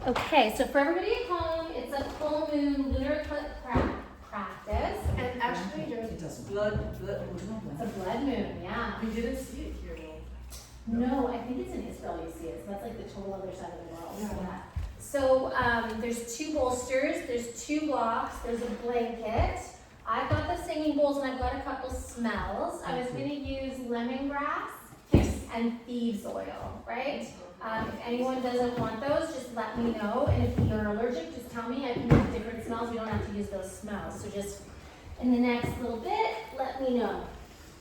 Okay, so for everybody at home, it's a full moon lunar eclipse practice. And actually, there's blood moon. It's a blood moon, yeah. We didn't see it here though. No, I think it's in Israel you see it. So that's like the total other side of the world. Yeah. So there's 2 bolsters, there's 2 blocks, there's a blanket. I've got the singing bowls and I've got a couple smells. I was going to use lemongrass and thieves oil, right? If anyone doesn't want those, just let me know. And if you're allergic, just tell me. I can use different smells. We don't have to use those smells. So just in the next little bit, let me know.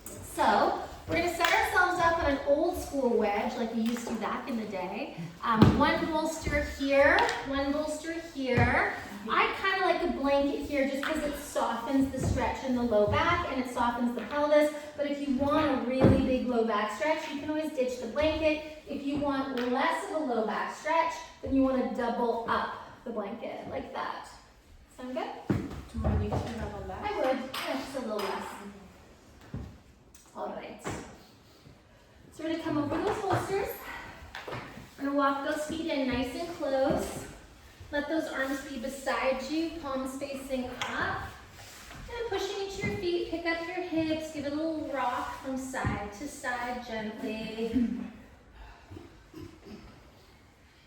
So we're going to set ourselves up on an old school wedge like we used to back in the day. 1 bolster here, 1 bolster here. I kind of like a blanket here just because it softens the stretch in the low back and it softens the pelvis. But if you want a really big low back stretch, you can always ditch the blanket. If you want less of a low back stretch, then you want to double up the blanket like that. Sound good? Do I need to have a lap? I would, just a little less. All right. So we're going to come over those bolsters. We're going to walk those feet in nice and close. Let those arms be beside you, palms facing up. And pushing into your feet, pick up your hips, give it a little rock from side to side gently.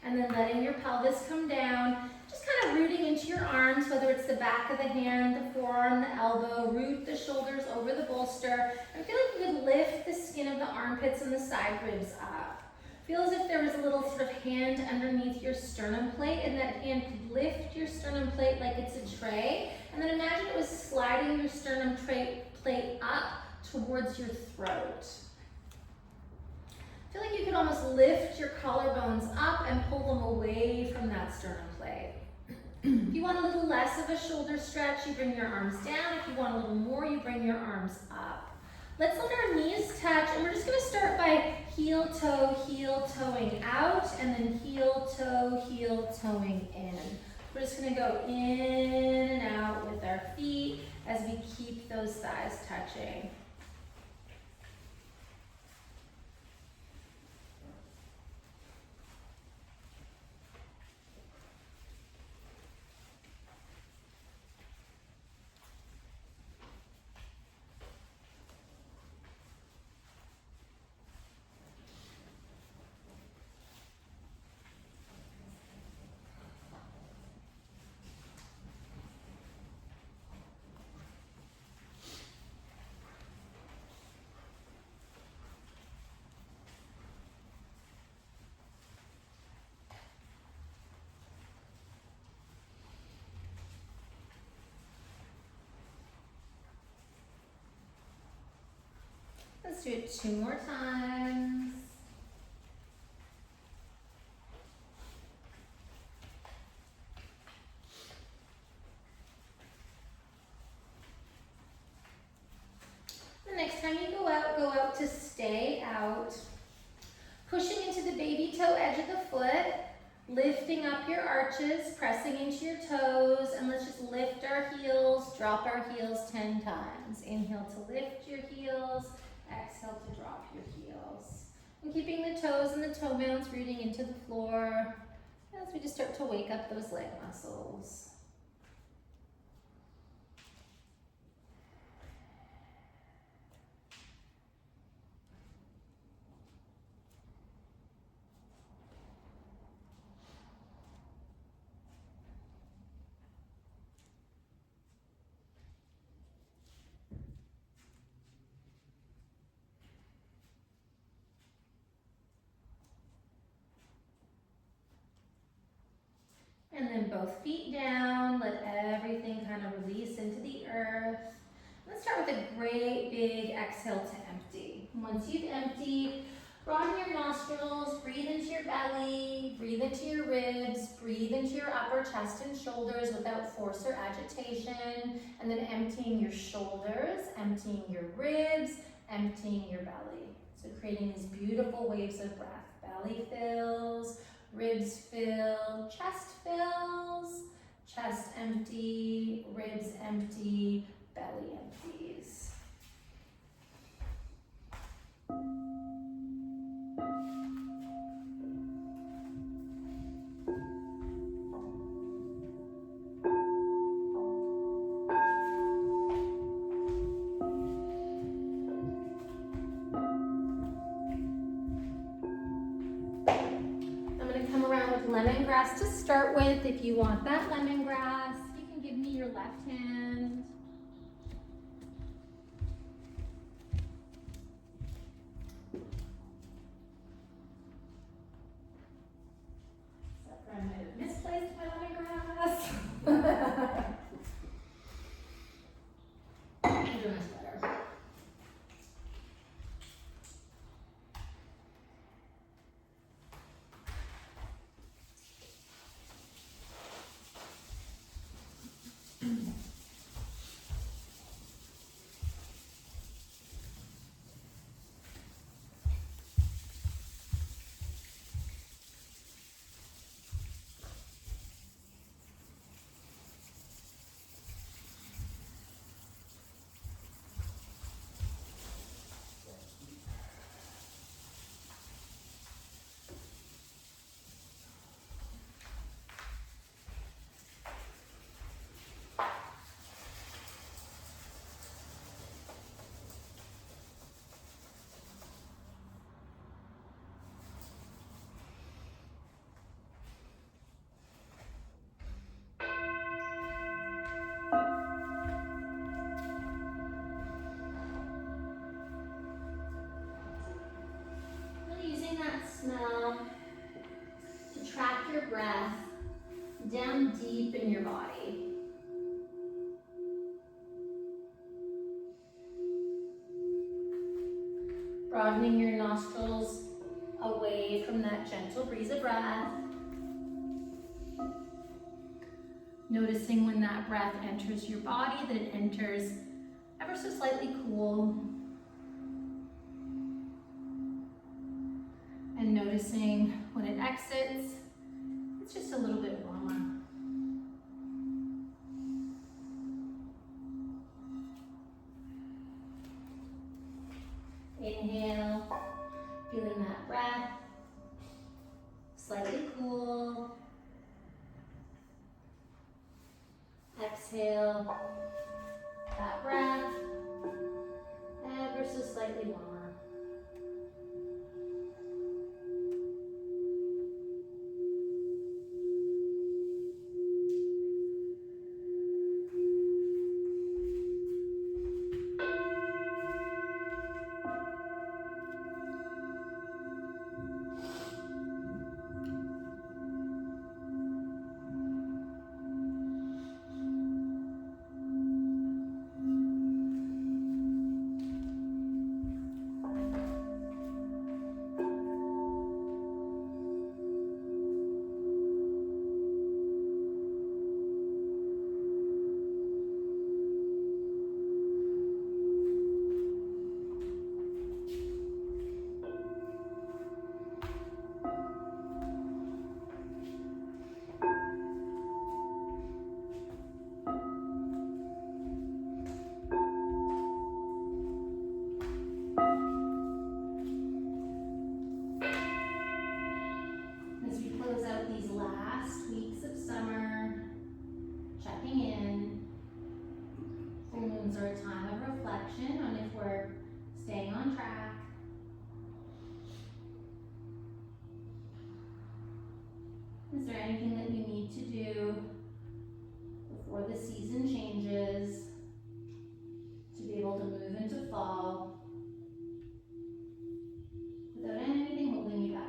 And then letting your pelvis come down. Just kind of rooting into your arms, whether it's the back of the hand, the forearm, the elbow. Root the shoulders over the bolster. And feel like you could lift the skin of the armpits and the side ribs up. Feel as if there was a little sort of hand underneath your sternum plate, and that hand could lift your sternum plate like it's a tray. And then imagine it was sliding your sternum plate up towards your throat. Feel like you could almost lift your collarbones up and pull them away from that sternum plate. If you want a little less of a shoulder stretch, you bring your arms down. If you want a little more, you bring your arms up. Let's let our knees touch, and we're just going to start by heel, toeing out, and then heel, toeing in. We're just going to go in and out with our feet as we keep those thighs touching. Let's do it 2 more times. The next time you go out to stay out. Pushing into the baby toe edge of the foot, lifting up your arches, pressing into your toes, and let's just lift our heels, drop our heels 10 times. Inhale to lift your heels. Exhale to drop your heels. And keeping the toes and the toe mounts rooting into the floor as we just start to wake up those leg muscles. And then both feet down, let everything kind of release into the earth. Let's start with a great big exhale to empty. Once you've emptied, broaden your nostrils, breathe into your belly, breathe into your ribs, breathe into your upper chest and shoulders without force or agitation, and then emptying your shoulders, emptying your ribs, emptying your belly. So creating these beautiful waves of breath. Belly fills, ribs fill, chest fills, chest empty, ribs empty, belly empties. lemongrass to start with. If you want that lemongrass, you can give me your left hand. Except for I might have misplaced my lemongrass. I'm doing this better. Really using that smell to track your breath down deep in your body. Broadening your nostrils away from that gentle breeze of breath. Noticing when that breath enters your body, that it enters ever so slightly cool. And noticing when it exits, it's just a little bit warmer. Inhale, feeling that breath, slightly cool. Exhale, that breath, ever so slightly warmer. As we close out these last weeks of summer, checking in. Full moons are a time of reflection on if we're staying on track. Is there anything that you need to do before the season changes to be able to move into fall without anything holding you back?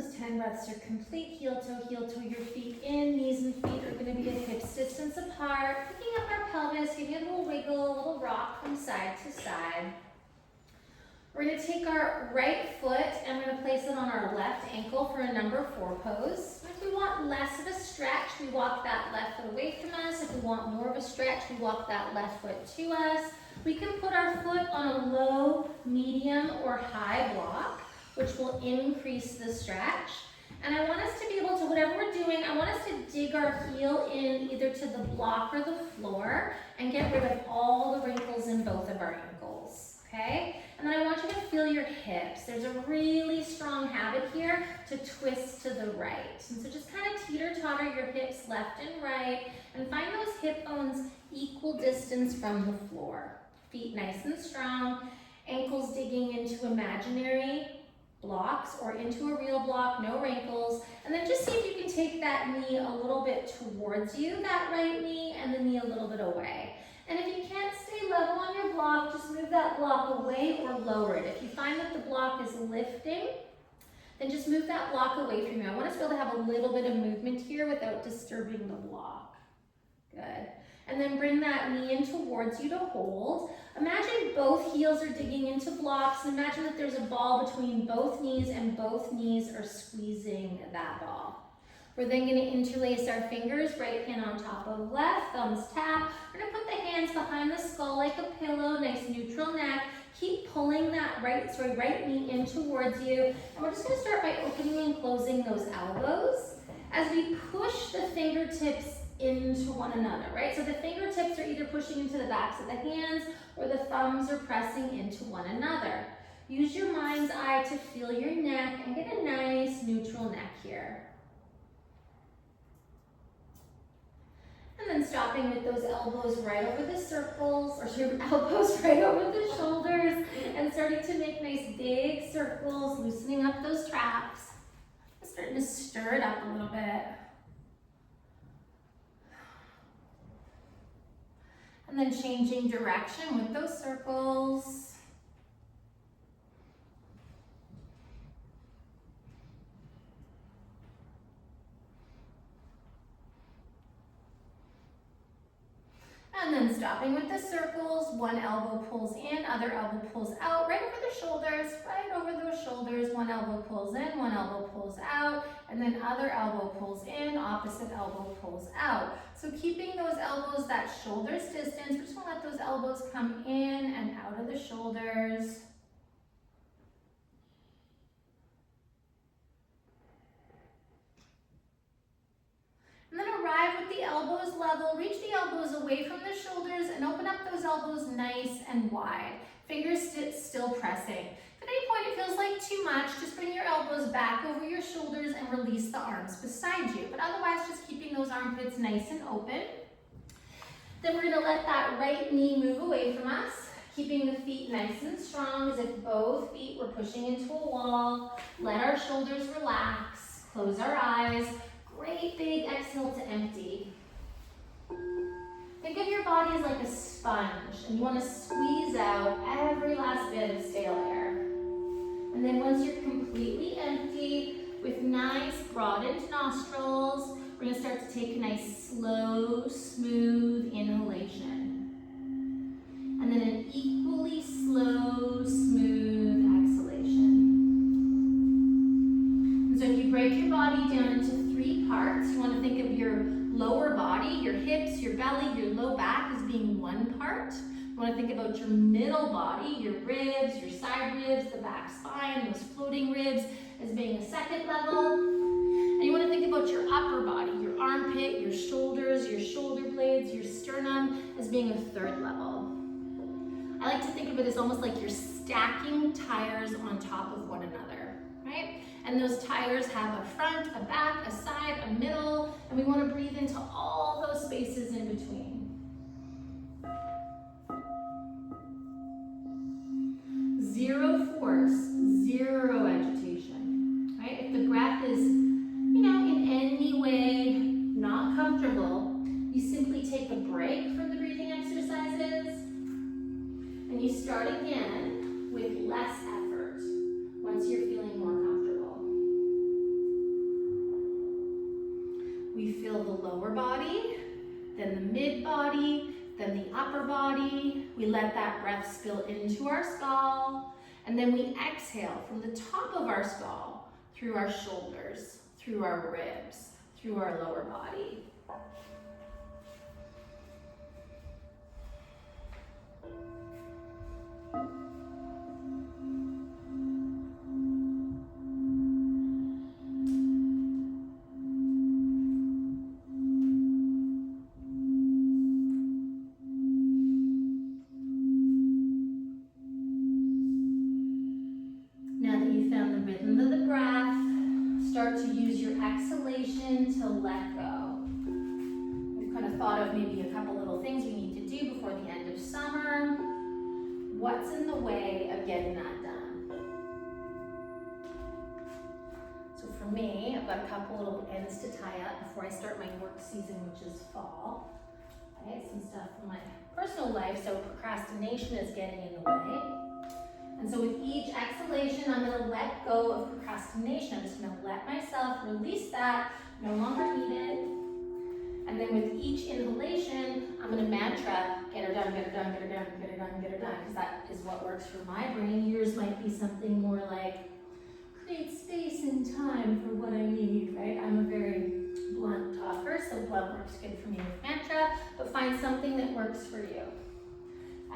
those 10 breaths are complete. Heel toe, your feet in, knees and feet are gonna be at hips distance apart. Picking up our pelvis, giving it a little wiggle, a little rock from side to side. We're gonna take our right foot and we're gonna place it on our left ankle for a number 4 pose. If we want less of a stretch, we walk that left foot away from us. If we want more of a stretch, we walk that left foot to us. We can put our foot on a low, medium, or high block, which will increase the stretch. And I want us to be able to, whatever we're doing, I want us to dig our heel in either to the block or the floor and get rid of all the wrinkles in both of our ankles, okay? And then I want you to feel your hips. There's a really strong habit here to twist to the right. And so just kind of teeter-totter your hips left and right and find those hip bones equal distance from the floor. Feet nice and strong, ankles digging into imaginary blocks or into a real block, no wrinkles. And then just see if you can take that knee a little bit towards you, that right knee, and the knee a little bit away. And if you can't stay level on your block, just move that block away or lower it. If you find that the block is lifting, then just move that block away from you. I want us to be able to have a little bit of movement here without disturbing the block. Good. And then bring that knee in towards you to hold. Imagine both heels are digging into blocks. And imagine that there's a ball between both knees and both knees are squeezing that ball. We're then going to interlace our fingers, right hand on top of left, thumbs tap. We're going to put the hands behind the skull like a pillow, nice neutral neck. Keep pulling that right knee in towards you. And we're just going to start by opening and closing those elbows as we push the fingertips into one another, right? So the fingertips are either pushing into the backs of the hands or the thumbs are pressing into one another. Use your mind's eye to feel your neck and get a nice neutral neck here. And then stopping with those elbows right over the circles, or your elbows right over the shoulders, and starting to make nice big circles, loosening up those traps. Starting to stir it up a little bit. And then changing direction with those circles. And then stopping with the circles, one elbow pulls in, other elbow pulls out, right over the shoulders, right over those shoulders. One elbow pulls in, one elbow pulls out, and then other elbow pulls in, opposite elbow pulls out. So keeping those elbows that shoulders distance, we're just gonna let those elbows come in and out of the shoulders. And then arrive with the elbows level, reach the elbows away from the shoulders and open up those elbows nice and wide. Fingers still pressing. If at any point it feels like too much, just bring your elbows back over your shoulders and release the arms beside you. But otherwise, just keeping those armpits nice and open. Then we're gonna let that right knee move away from us, keeping the feet nice and strong as if both feet were pushing into a wall. Let our shoulders relax, close our eyes. Great big exhale to empty. Think of your body as like a sponge and you want to squeeze out every last bit of stale air. And then once you're completely empty, with nice broadened nostrils, we're going to start to take a nice slow, smooth inhalation. And then an equally slow, smooth exhalation. And so if you break your body down into 3 parts, you want to think of your lower body, your hips, your belly, your low back as being one part. You want to think about your middle body, your ribs, your side ribs, the back spine, those floating ribs as being a second level. And you want to think about your upper body, your armpit, your shoulders, your shoulder blades, your sternum as being a third level. I like to think of it as almost like you're stacking tires on top of one another, right? And those tires have a front, a back, a side, a middle, and we want to breathe into all those spaces in between. Zero force, zero agitation, right? If the breath is, in any way not comfortable, you simply take a break from the breathing exercises and you start again with less effort once you're feeling more comfortable. We feel the lower body, then the mid body, then the upper body. We let that breath spill into our skull, and then we exhale from the top of our skull, through our shoulders, through our ribs, through our lower body. Now that you've found the rhythm of the breath, start to use your exhalation to let go. We've kind of thought of maybe a couple little things we need to do before the end of summer. What's in the way of getting that done? So for me, I've got a couple little ends to tie up before I start my work season, which is fall. I had some stuff from my personal life, so procrastination is getting in the way. And so with each exhalation, I'm gonna let go of procrastination. I'm just gonna let myself release that, no longer need it. And then with each inhalation, I'm gonna mantra, get her done, get her done, get her done, get her done, get her done, because that is what works for my brain. Yours might be something more like, create space and time for what I need, right? I'm a very blunt talker, so blunt works good for me with mantra, but find something that works for you.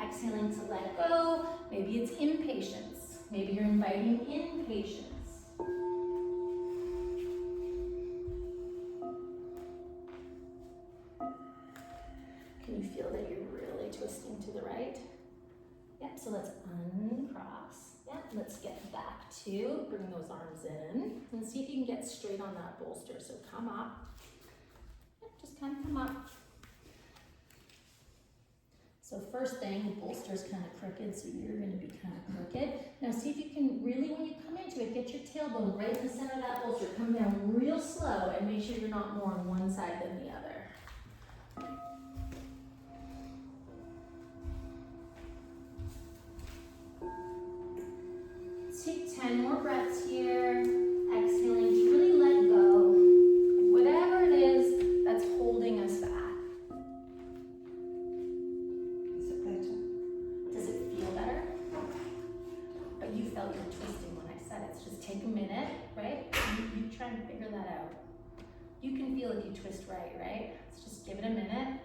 Exhaling to let go. Maybe it's impatience. Maybe you're inviting impatience. Can you feel that you're really twisting to the right? Yep, so let's uncross. Yep, let's get back to, bring those arms in, and see if you can get straight on that bolster. So come up. Yep, just kind of come up. So first thing, the bolster's kind of crooked, so you're gonna be kind of crooked. Now see if you can really, when you come into it, get your tailbone right in the center of that bolster. Come down real slow and make sure you're not more on one side than the other. Take 10 more breaths here. Exhaling to really let go of whatever it is that's holding us back. Is it better? Does it feel better? But you felt you were twisting when I said it. So just take a minute, right? You try and figure that out. You can feel if you twist right? So just give it a minute.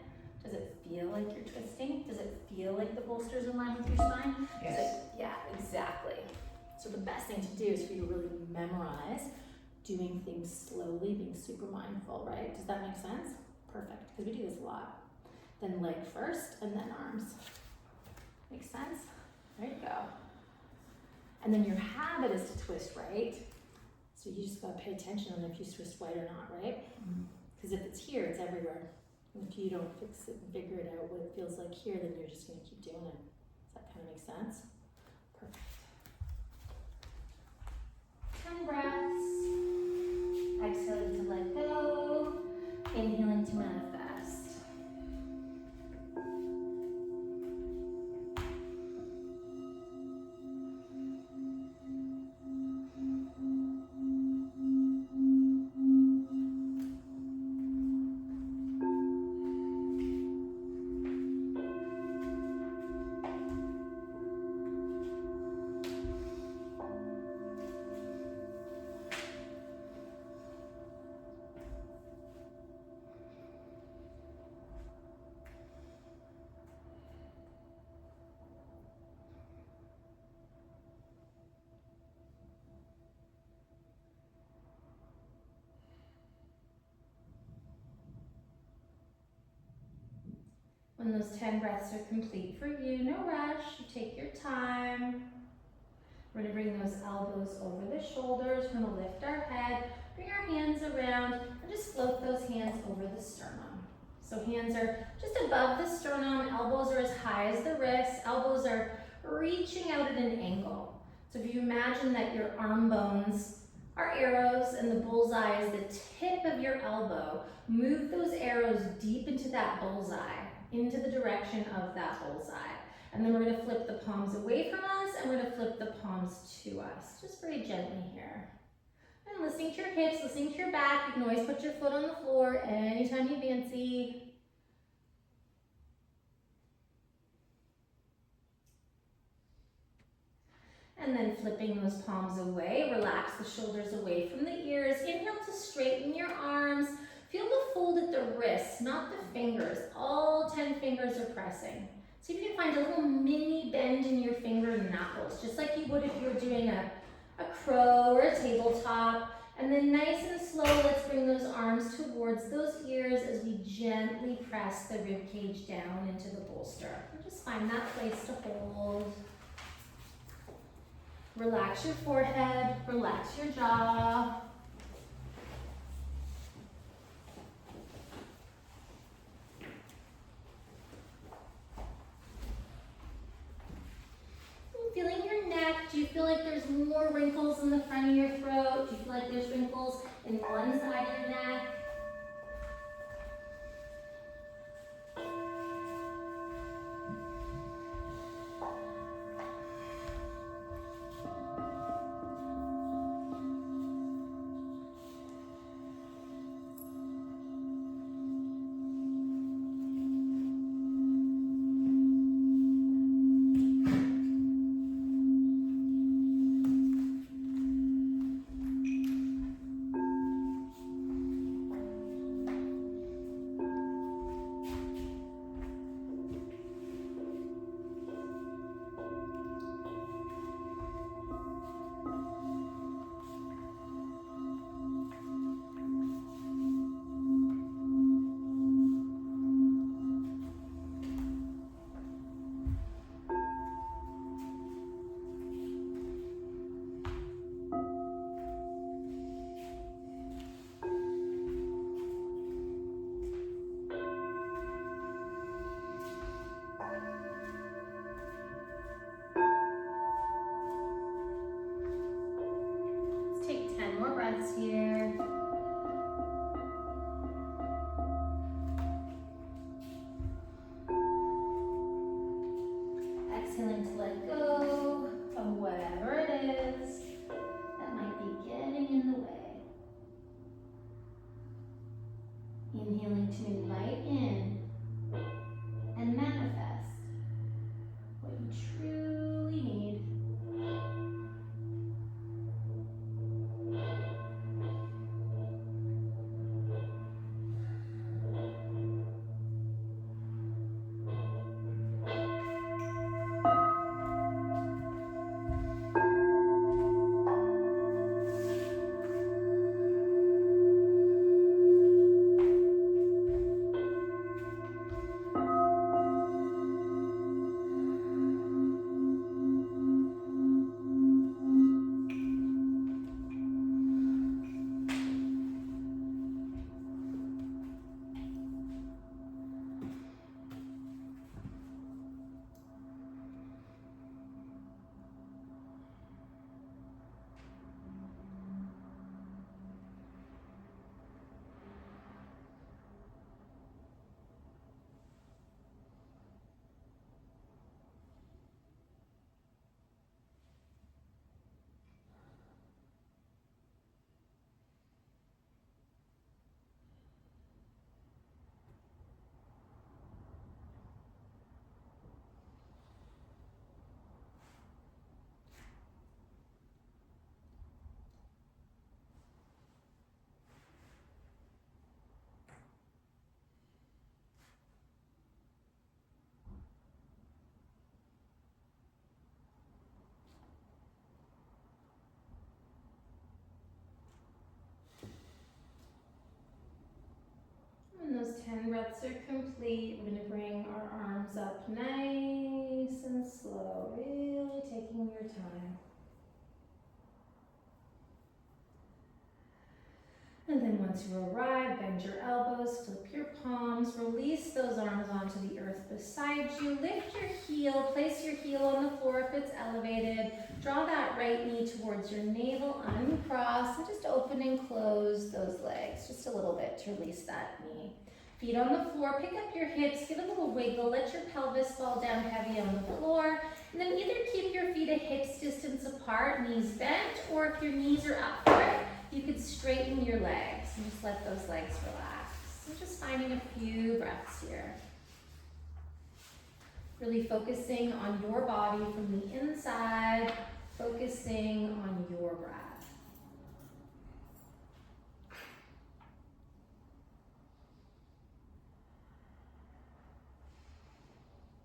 Does it feel like you're twisting? Does it feel like the bolster's in line with your spine? Yes. Yeah, exactly. So the best thing to do is for you to really memorize doing things slowly, being super mindful, right? Does that make sense? Perfect, because we do this a lot. Then leg first, and then arms. Make sense? There you go. And then your habit is to twist right. So you just gotta pay attention on if you twist right or not, right? Because if it's here, it's everywhere. And if you don't fix it and figure it out what it feels like here, then you're just gonna keep doing it. Does that kind of make sense? Perfect. 10 breaths. Exhaling to let go. Inhaling to manifest. When those 10 breaths are complete for you, no rush, you take your time. We're gonna bring those elbows over the shoulders. We're gonna lift our head, bring our hands around, and just float those hands over the sternum. So hands are just above the sternum, elbows are as high as the wrists, elbows are reaching out at an angle. So if you imagine that your arm bones are arrows and the bullseye is the tip of your elbow, move those arrows deep into that bullseye, into the direction of that bullseye. And then we're gonna flip the palms away from us and we're gonna flip the palms to us, just very gently here. And listening to your hips, listening to your back. You can always put your foot on the floor anytime you fancy. And then flipping those palms away, relax the shoulders away from the ears. Inhale to straighten your arms. Feel the fold at the wrists, not the fingers. All 10 fingers are pressing. See if you can find a little mini bend in your finger knuckles, just like you would if you were doing a crow or a tabletop. And then nice and slow, let's bring those arms towards those ears as we gently press the rib cage down into the bolster. And just find that place to hold. Relax your forehead, relax your jaw. Feeling your neck, do you feel like there's more wrinkles in the front of your throat? Do you feel like there's wrinkles in one side of your neck? Here. Exhaling to let go of whatever it is that might be getting in the way. Inhaling to invite in and manifest what you truly need. When those 10 breaths are complete, we're going to bring our arms up nice and slow, really taking your time. And then once you arrive, bend your elbows, flip your palms, release those arms onto the earth beside you. Lift your heel, place your heel on the floor if it's elevated. Draw that right knee towards your navel, uncross, and just open and close those legs just a little bit to release that knee. Feet on the floor, pick up your hips, give a little wiggle, let your pelvis fall down heavy on the floor, and then either keep your feet a hips distance apart, knees bent, or if your knees are up for it, You could straighten your legs and just let those legs relax. So just finding a few breaths here. Really focusing on your body from the inside, focusing on your breath.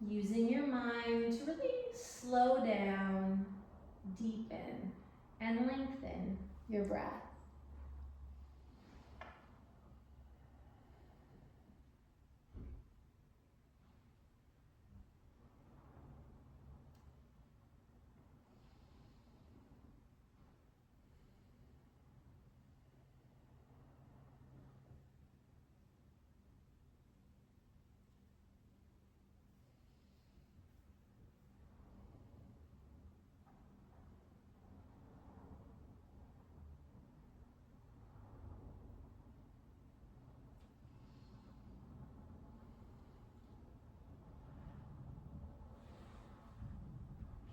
Using your mind to really slow down, deepen, and lengthen your breath.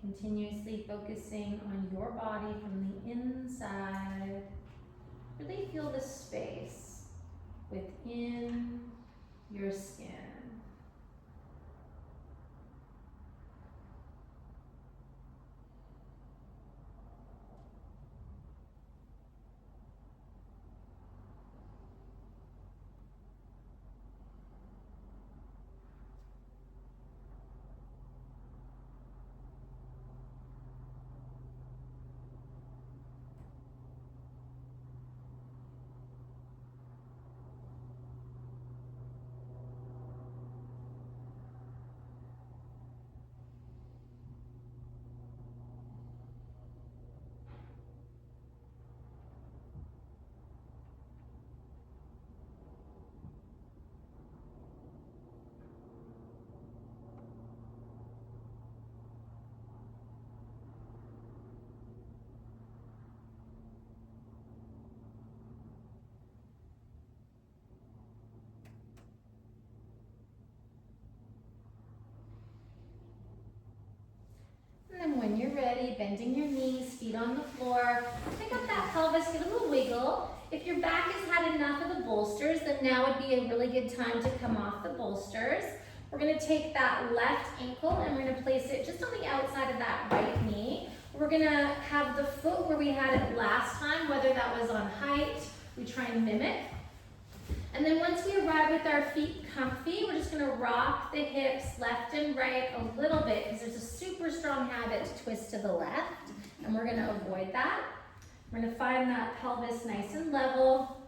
Continuously focusing on your body from the inside. Really feel the space within your skin. And then when you're ready, bending your knees, feet on the floor, pick up that pelvis, get a little wiggle. If your back has had enough of the bolsters, then now would be a really good time to come off the bolsters. We're gonna take that left ankle and we're gonna place it just on the outside of that right knee. We're gonna have the foot where we had it last time, whether that was on height, we try and mimic. And then once we arrive with our feet comfy, we're just gonna rock the hips left and right a little bit because there's a super strong habit to twist to the left, and we're gonna avoid that. We're gonna find that pelvis nice and level.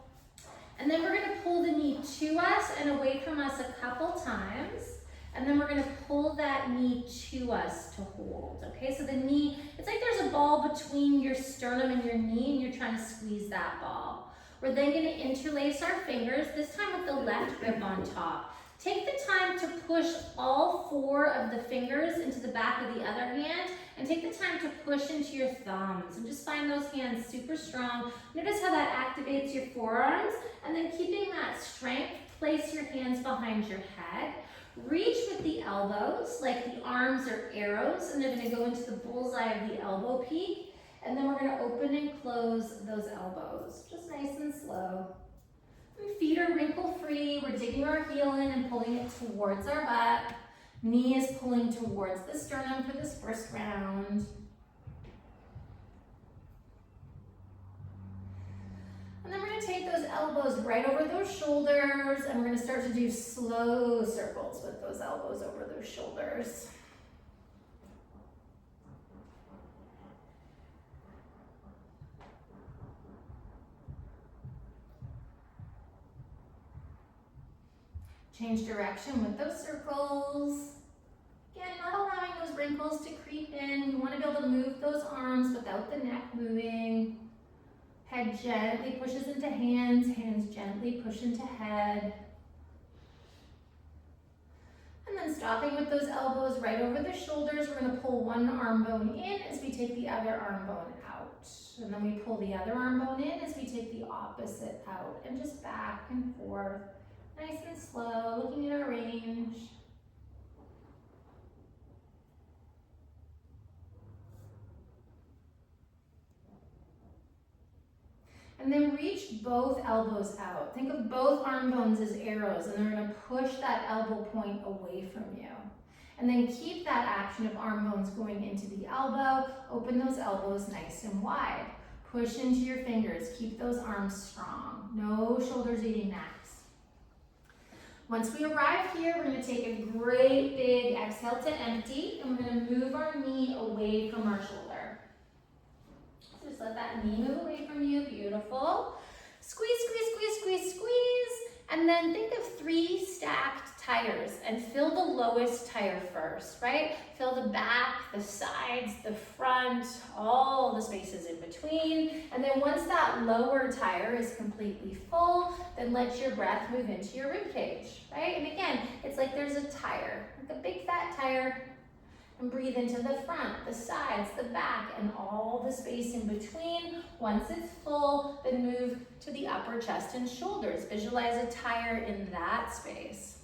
And then we're gonna pull the knee to us and away from us a couple times. And then we're gonna pull that knee to us to hold, okay? So the knee, it's like there's a ball between your sternum and your knee and you're trying to squeeze that ball. We're then gonna interlace our fingers, this time with the left grip on top. Take the time to push all 4 of the fingers into the back of the other hand and take the time to push into your thumbs and just find those hands super strong. Notice how that activates your forearms, and then keeping that strength, place your hands behind your head. Reach with the elbows like the arms are arrows, and they're gonna go into the bullseye of the elbow peak. And then we're gonna open and close those elbows, just nice and slow. And feet are wrinkle free. We're digging our heel in and pulling it towards our butt. Knee is pulling towards the sternum for this first round. And then we're gonna take those elbows right over those shoulders, and we're gonna start to do slow circles with those elbows over those shoulders. Change direction with those circles. Again, not allowing those wrinkles to creep in. You want to be able to move those arms without the neck moving. Head gently pushes into hands, hands gently push into head. And then stopping with those elbows right over the shoulders, we're going to pull one arm bone in as we take the other arm bone out. And then we pull the other arm bone in as we take the opposite out, and just back and forth. Nice and slow, looking at our range. And then reach both elbows out. Think of both arm bones as arrows, and they're gonna push that elbow point away from you. And then keep that action of arm bones going into the elbow. Open those elbows nice and wide. Push into your fingers. Keep those arms strong. No shoulders eating necks. Once we arrive here, we're gonna take a great big exhale to empty, and we're gonna move our knee away from our shoulder. So just let that knee move away from you. Beautiful. Squeeze, squeeze, squeeze, squeeze, squeeze. And then think of 3 stacked tires and fill the lowest tire first, right? Fill the back, the sides, the front, all the spaces in between. And then once that lower tire is completely full, then let your breath move into your rib cage, right? And again, it's like there's a tire, like a big fat tire, and breathe into the front, the sides, the back, and all the space in between. Once it's full, then move to the upper chest and shoulders. Visualize a tire in that space.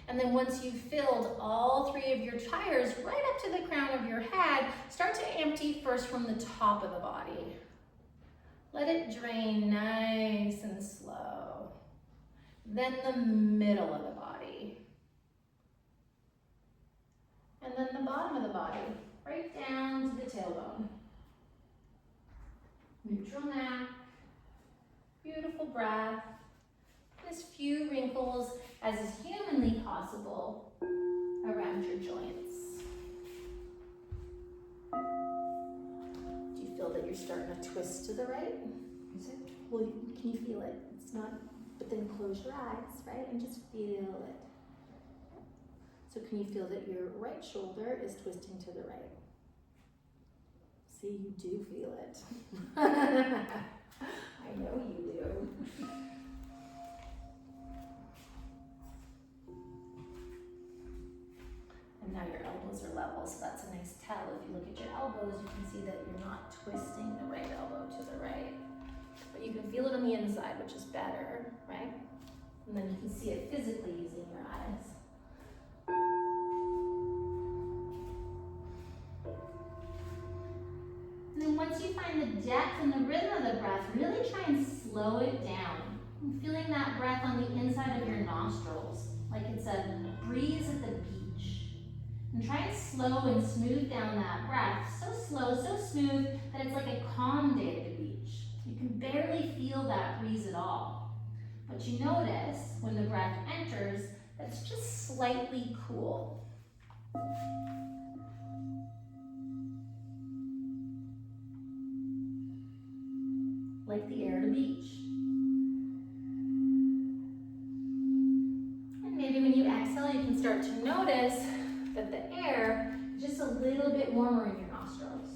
And then once you've filled all 3 of your tires right up to the crown of your head, start to empty first from the top of the body. Let it drain nice and slow. Then the middle of the body. And then the bottom of the body, right down to the tailbone. Neutral neck, beautiful breath. As few wrinkles as is humanly possible around your joints. Do you feel that you're starting to twist to the right? Is it? Well, can you feel it? It's not, but then close your eyes, right? And just feel it. So can you feel that your right shoulder is twisting to the right? See, you do feel it. I know you do. And now your elbows are level, so that's a nice tell. If you look at your elbows, you can see that you're not twisting the right elbow to the right. But you can feel it on the inside, which is better, right? And then you can see it physically using your eyes. And then once you find the depth and the rhythm of the breath, really try and slow it down. I'm feeling that breath on the inside of your nostrils, like it's a breeze at the beach. And try and slow and smooth down that breath. So slow, so smooth, that it's like a calm day at the beach. You can barely feel that breeze at all. But you notice when the breath enters, that it's just slightly cool. Like the air at a beach. And maybe when you exhale, you can start to notice that the air is just a little bit warmer in your nostrils.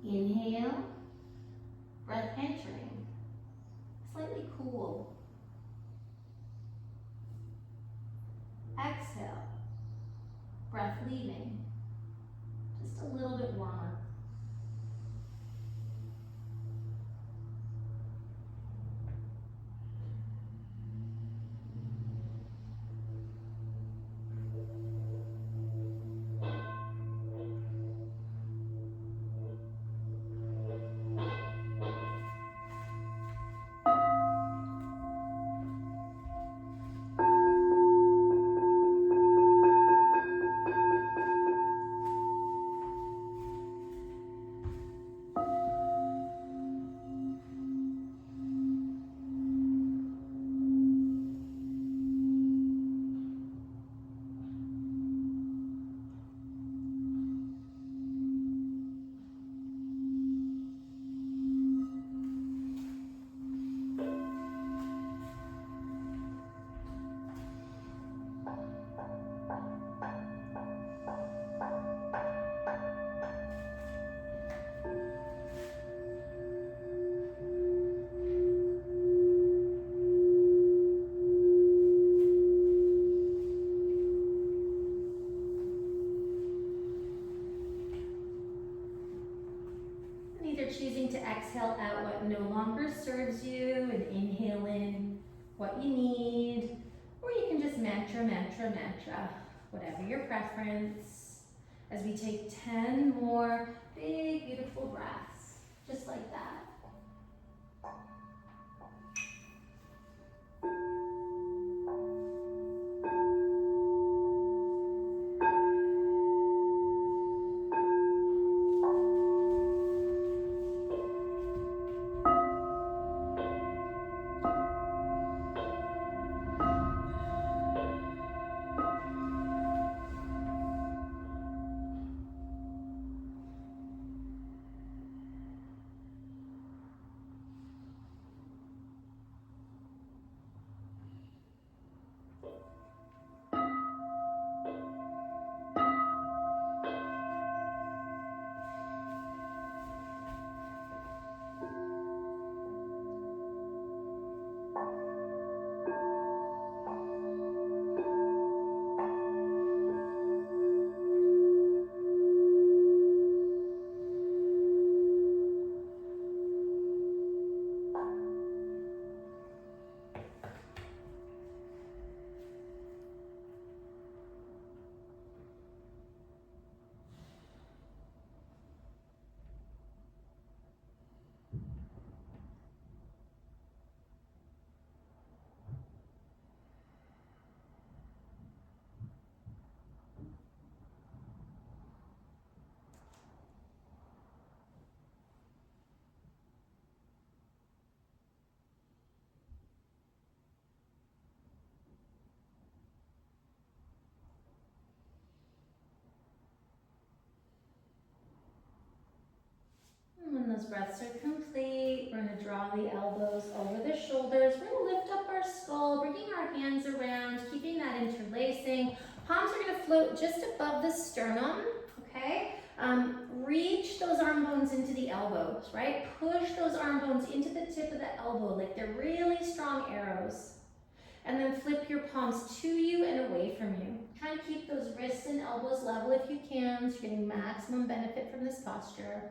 Inhale, breath entering, slightly cool. Exhale, breath leaving, just a little bit warmer. serves you and inhale in what you need. Or you can just mantra, whatever your preference. As we take 10 more big, beautiful breaths, just like that. When those breaths are complete, we're going to draw the elbows over the shoulders. We're going to lift up our skull, bringing our hands around, keeping that interlacing. Palms are going to float just above the sternum, okay? Reach those arm bones into the elbows, right? Push those arm bones into the tip of the elbow like they're really strong arrows. And then flip your palms to you and away from you. Try to keep those wrists and elbows level if you can, so you're getting maximum benefit from this posture.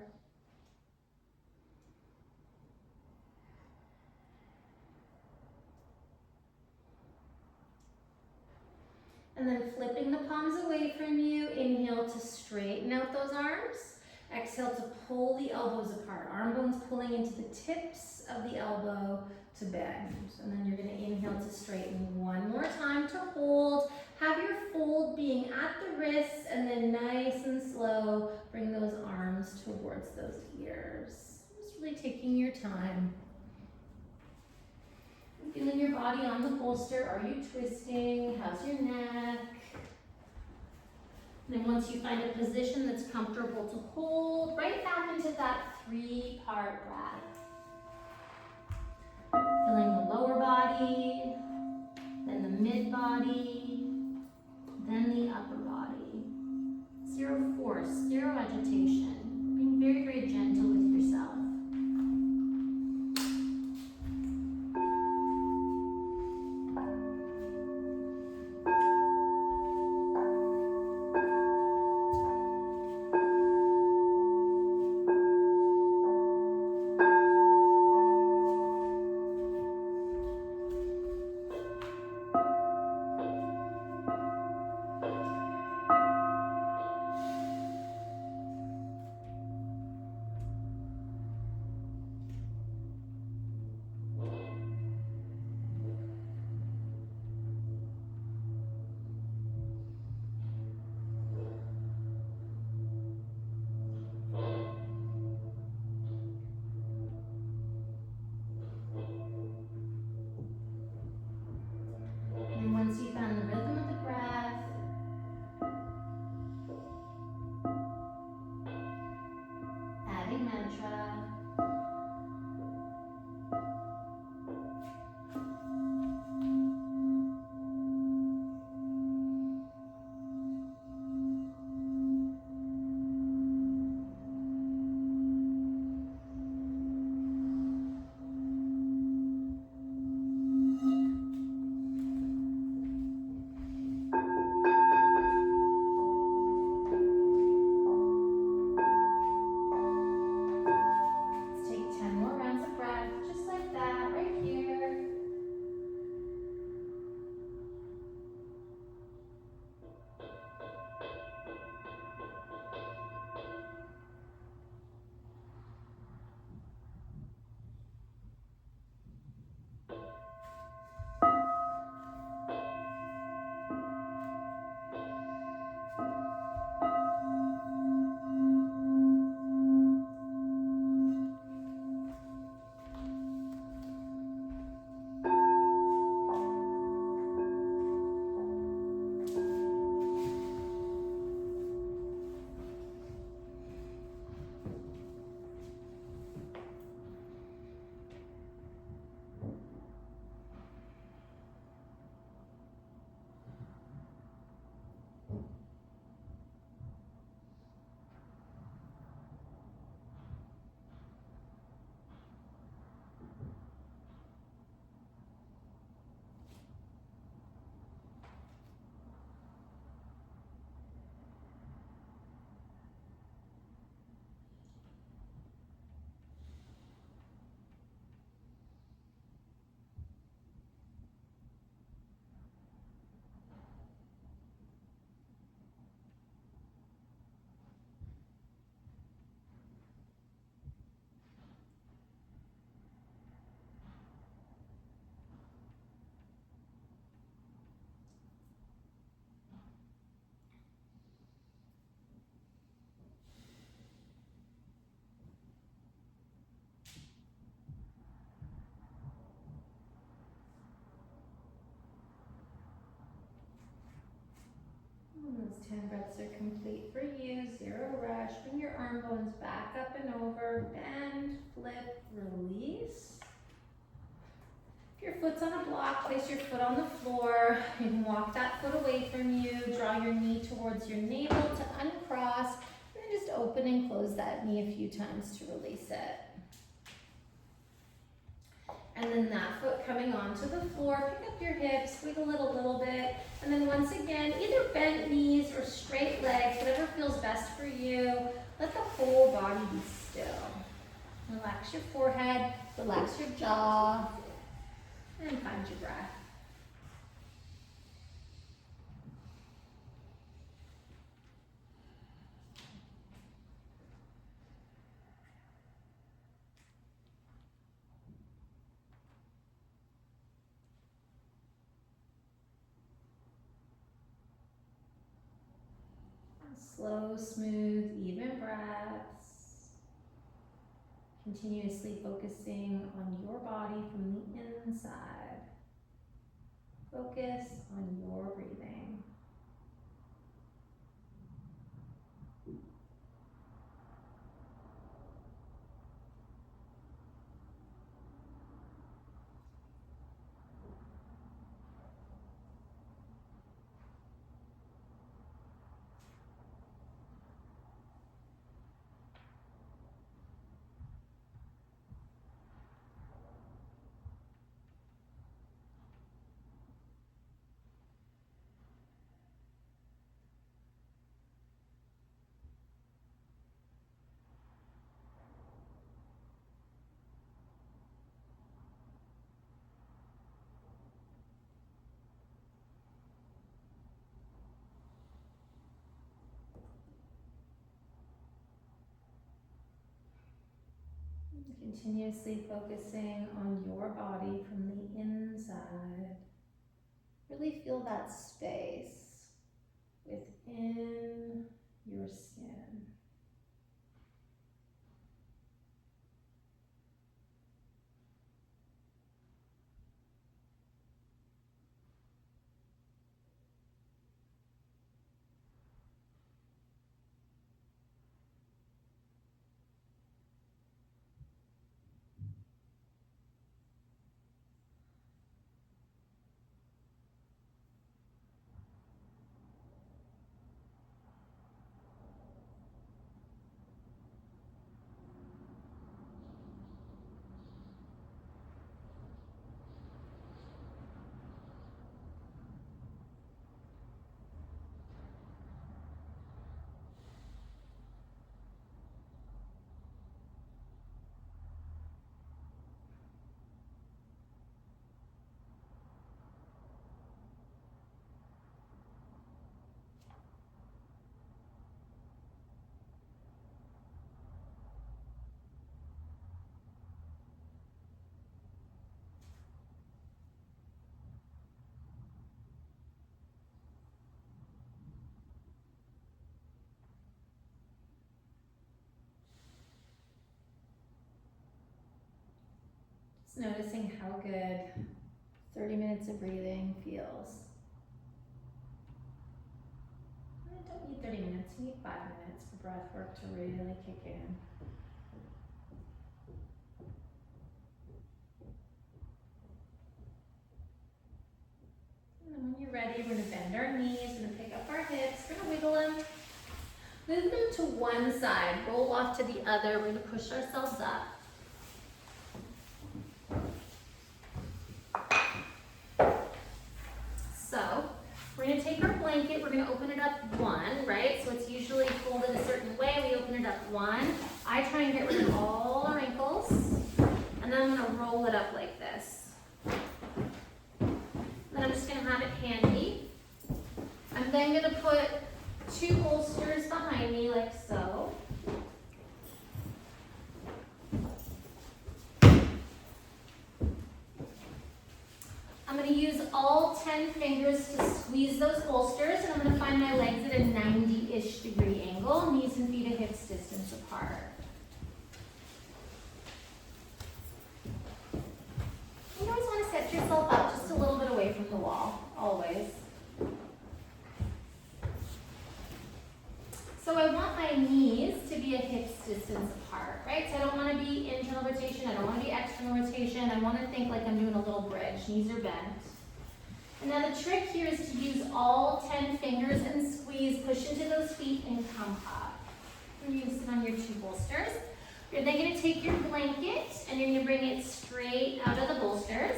And then flipping the palms away from you, inhale to straighten out those arms. Exhale to pull the elbows apart. Arm bones pulling into the tips of the elbow to bend. And then you're going to inhale to straighten one more time to hold. Have your fold being at the wrists, and then nice and slow, bring those arms towards those ears. Just really taking your time. Feeling your body on the bolster. Are you twisting? How's your neck? And then once you find a position that's comfortable to hold, right back into that 3-part breath. Feeling the lower body, then the mid body, then the upper body. Zero force, zero agitation. Being very, very gentle with yourself. 10 breaths are complete for you. Zero rush. Bring your arm bones back up and over. Bend, flip, release. If your foot's on a block, place your foot on the floor. You can walk that foot away from you. Draw your knee towards your navel to uncross. And then just open and close that knee a few times to release it. And then that foot coming onto the floor, pick up your hips, wiggle it a little bit. And then once again, either bent knees or straight legs, whatever feels best for you. Let the whole body be still. Relax your forehead, relax your jaw, and find your breath. Slow, smooth, even breaths. Continuously focusing on your body from the inside. Focus on your breathing. Continuously focusing on your body from the inside. Really feel that space within your skin. Just noticing how good 30 minutes of breathing feels. You don't need 30 minutes, you need 5 minutes for breath work to really kick in. And then when you're ready, we're gonna bend our knees, we're gonna pick up our hips, we're gonna wiggle them. Move them to one side, roll off to the other, we're gonna push ourselves up. So, we're gonna take our blanket, we're gonna open it up one, right? So it's usually folded a certain way, we open it up one. I try and get rid of all the wrinkles, and then I'm gonna roll it up like this. Then I'm just gonna have it handy. I'm then gonna put 2 bolsters behind me like so. I'm going to use all 10 fingers to squeeze those bolsters, and I'm going to find my legs at a 90-ish degree angle, knees and feet a hips distance apart. You always want to set yourself up just a little bit away from the wall, always. be a hips distance apart, right? So I don't want to be internal rotation, I don't want to be external rotation. I want to think like I'm doing a little bridge. Knees are bent. And now the trick here is to use all 10 fingers and squeeze, push into those feet and come up. And you sit on your 2 bolsters. You're then going to take your blanket and you're going to bring it straight out of the bolsters.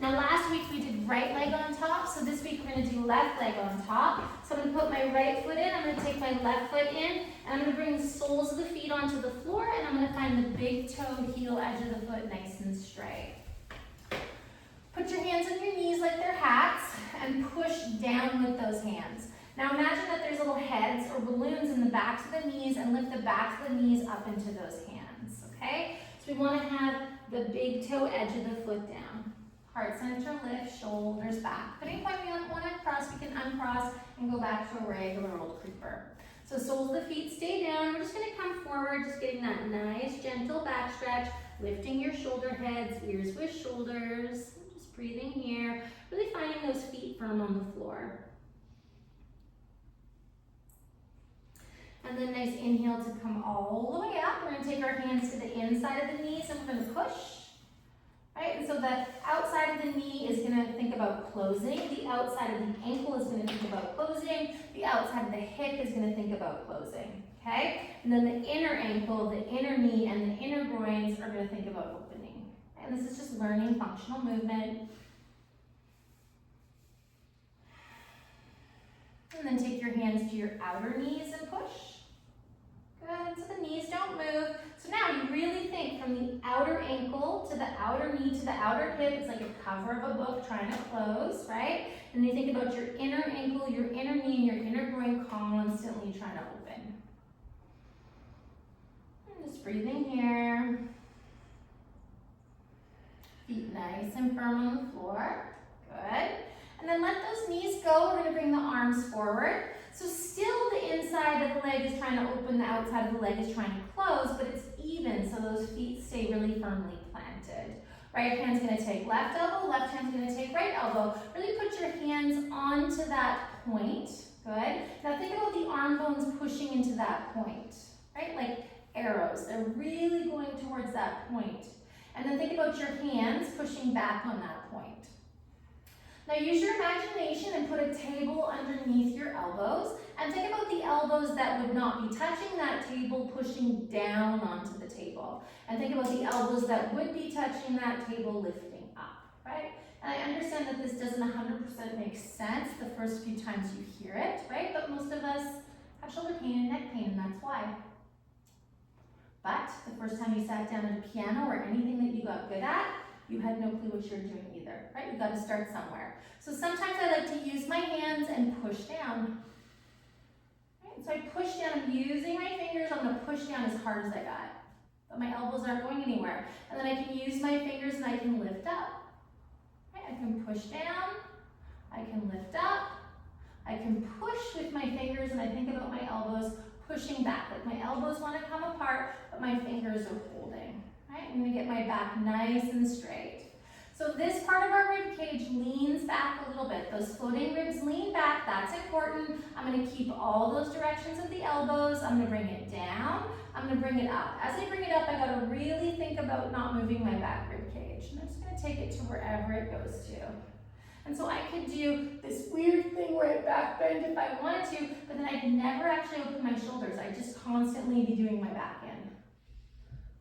Now last week we did right leg on top, so this week we're going to do left leg on top. So I'm going to put my right foot in, I'm going to take my left foot in, and I'm going to bring the soles of the feet onto the floor, and I'm going to find the big toe heel edge of the foot nice and straight. Put your hands on your knees like they're hats and push down with those hands. Now imagine that there's little heads or balloons in the backs of the knees, and lift the backs of the knees up into those hands, okay? So we want to have the big toe edge of the foot down. Heart center lift, shoulders back. At any point we want to cross, we can uncross and go back to a regular old creeper. So soles of the feet stay down. We're just going to come forward, just getting that nice gentle back stretch, lifting your shoulder heads, ears with shoulders. Just breathing here, really finding those feet firm on the floor. And then nice inhale to come all the way up. We're going to take our hands to the inside of the knees and we're going to push. Right, and so the outside of the knee is going to think about closing. The outside of the ankle is going to think about closing. The outside of the hip is going to think about closing. Okay? And then the inner ankle, the inner knee, and the inner groins are going to think about opening. And this is just learning functional movement. And then take your hands to your outer knees and push. Good, so the knees don't move. So now you really think from the outer ankle to the outer knee to the outer hip. It's like a cover of a book trying to close, right? And then you think about your inner ankle, your inner knee, and your inner groin constantly trying to open. And just breathing here. Feet nice and firm on the floor. Good. And then let those knees go. We're going to bring the arms forward. So still the inside of the leg is trying to open, the outside of the leg is trying to close, but it's even so those feet stay really firmly planted. Right hand's going to take left elbow, left hand's going to take right elbow. Really put your hands onto that point. Good. Now think about the arm bones pushing into that point, right? Like arrows. They're really going towards that point. And then think about your hands pushing back on that point. Now use your imagination and put a table underneath your elbows and think about the elbows that would not be touching that table pushing down onto the table. And think about the elbows that would be touching that table lifting up, right? And I understand that this doesn't 100% make sense the first few times you hear it, right? But most of us have shoulder pain and neck pain, and that's why. But the first time you sat down at a piano or anything that you got good at, you had no clue what you were doing either, right? You got to start somewhere. So sometimes I like to use my hands and push down. Right? So I push down, I'm using my fingers, I'm going to push down as hard as I got. But my elbows aren't going anywhere. And then I can use my fingers and I can lift up. Right? I can push down, I can lift up, I can push with my fingers, and I think about my elbows pushing back. Like my elbows want to come apart, but my fingers are holding. Right? I'm going to get my back nice and straight. So this part of our rib cage leans back a little bit. Those floating ribs lean back. That's important. I'm going to keep all those directions of the elbows. I'm going to bring it down. I'm going to bring it up. As I bring it up, I got to really think about not moving my back rib cage. And I'm just going to take it to wherever it goes to. And so I could do this weird thing where I back bend if I wanted to, but then I'd never actually open my shoulders. I'd just constantly be doing my back in.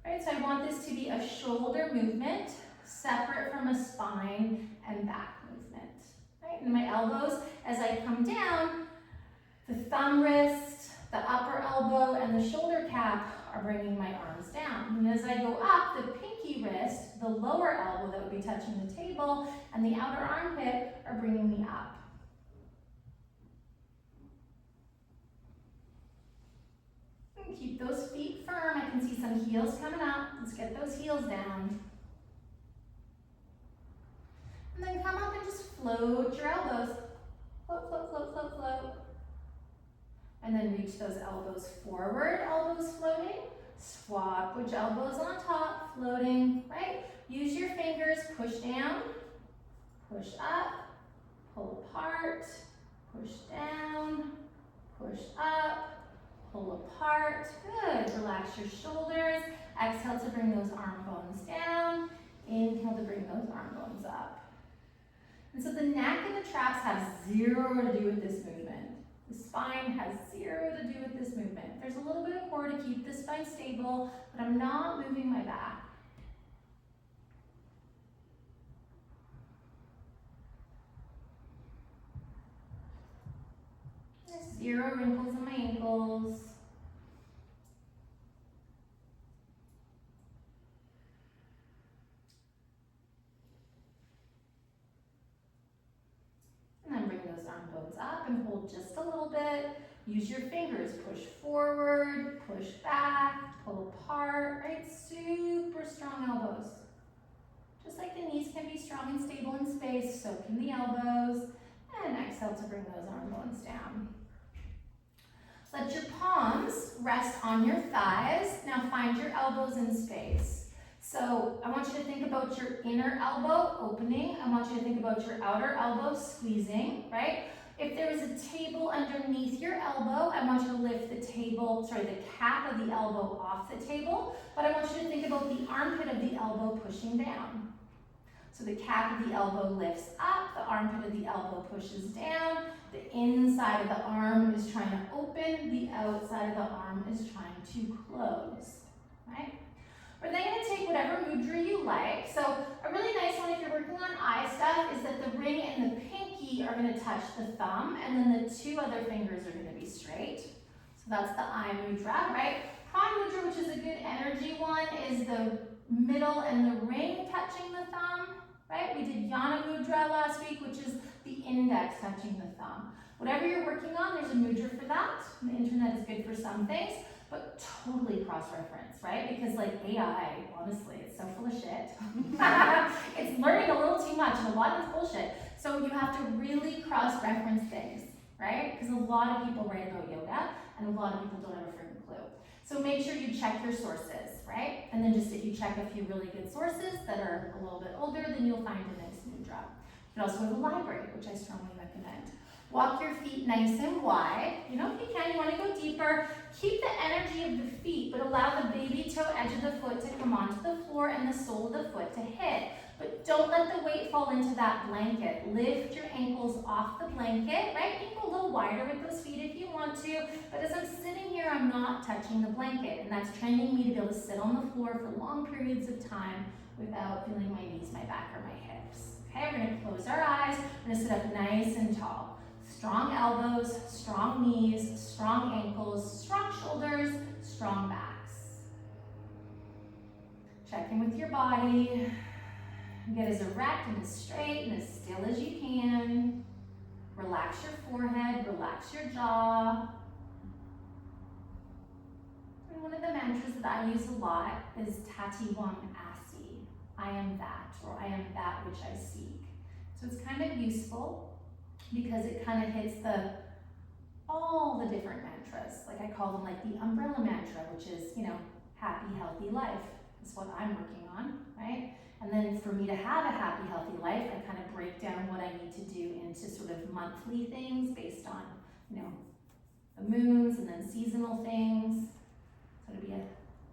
Right, so I want this to be a shoulder movement separate from a spine and back movement. Right, and my elbows, as I come down, the thumb wrist, the upper elbow, and the shoulder cap are bringing my arms down. And as I go up, the pinky wrist, the lower elbow that would be touching the table, and the outer armpit are bringing me up. Keep those feet firm. I can see some heels coming up. Let's get those heels down. And then come up and just float your elbows. Float, float, float, float, float. And then reach those elbows forward, elbows floating. Swap which elbows on top, floating, right? Use your fingers, push down, push up, pull apart, push down, push up, pull apart, good. Relax your shoulders. Exhale to bring those arm bones down. Inhale to bring those arm bones up. And so the neck and the traps have zero to do with this movement. The spine has zero to do with this movement. There's a little bit of core to keep the spine stable, but I'm not moving my back. There's zero wrinkles in my ankles. And then bring those arm bones up and hold just a little bit. Use your fingers, push forward, push back, pull apart, right? Super strong elbows. Just like the knees can be strong and stable in space, so can the elbows. And exhale to bring those arm bones down. Let your palms rest on your thighs. Now find your elbows in space. So I want you to think about your inner elbow opening. I want you to think about your outer elbow squeezing, right? If there is a table underneath your elbow, I want you to lift the cap of the elbow off the table, but I want you to think about the armpit of the elbow pushing down. So the cap of the elbow lifts up, the armpit of the elbow pushes down, the inside of the arm is trying to open, the outside of the arm is trying to close, right? We're then going to take whatever mudra you like. So a really nice one if you're working on eye stuff is that the ring and the pinky are going to touch the thumb, and then the two other fingers are going to be straight. So that's the eye mudra, right? Prana mudra, which is a good energy one, is the middle and the ring touching the thumb, right? We did Yana mudra last week, which is the index touching the thumb. Whatever you're working on, there's a mudra for that. The internet is good for some things, but totally cross-reference, right? Because like AI, honestly, it's so full of shit. It's learning a little too much and a lot of it's bullshit. So you have to really cross-reference things, right? Because a lot of people write about yoga and a lot of people don't have a freaking clue. So make sure you check your sources, right? And then just if you check a few really good sources that are a little bit older, then you'll find a nice mudra. You can also go to the library, which I strongly recommend. Walk your feet nice and wide. You know, if you can, you want to go deeper. Keep the energy of the feet, but allow the baby toe edge of the foot to come onto the floor and the sole of the foot to hit. But don't let the weight fall into that blanket. Lift your ankles off the blanket, right? You can go a little wider with those feet if you want to, but as I'm sitting here, I'm not touching the blanket, and that's training me to be able to sit on the floor for long periods of time without feeling my knees, my back, or my hips. Okay, we're gonna close our eyes. We're gonna sit up nice and tall. Strong elbows, strong knees, strong ankles, strong shoulders, strong backs. Check in with your body. Get as erect and as straight and as still as you can. Relax your forehead, relax your jaw. And one of the mantras that I use a lot is Tati Wam Asi. I am that, or I am that which I seek. So it's kind of useful because it kind of hits all the different mantras. Like I call them like the umbrella mantra, which is, you know, happy, healthy life. That's what I'm working on, right? And then for me to have a happy, healthy life, I kind of break down what I need to do into sort of monthly things based on, you know, the moons and then seasonal things. So to be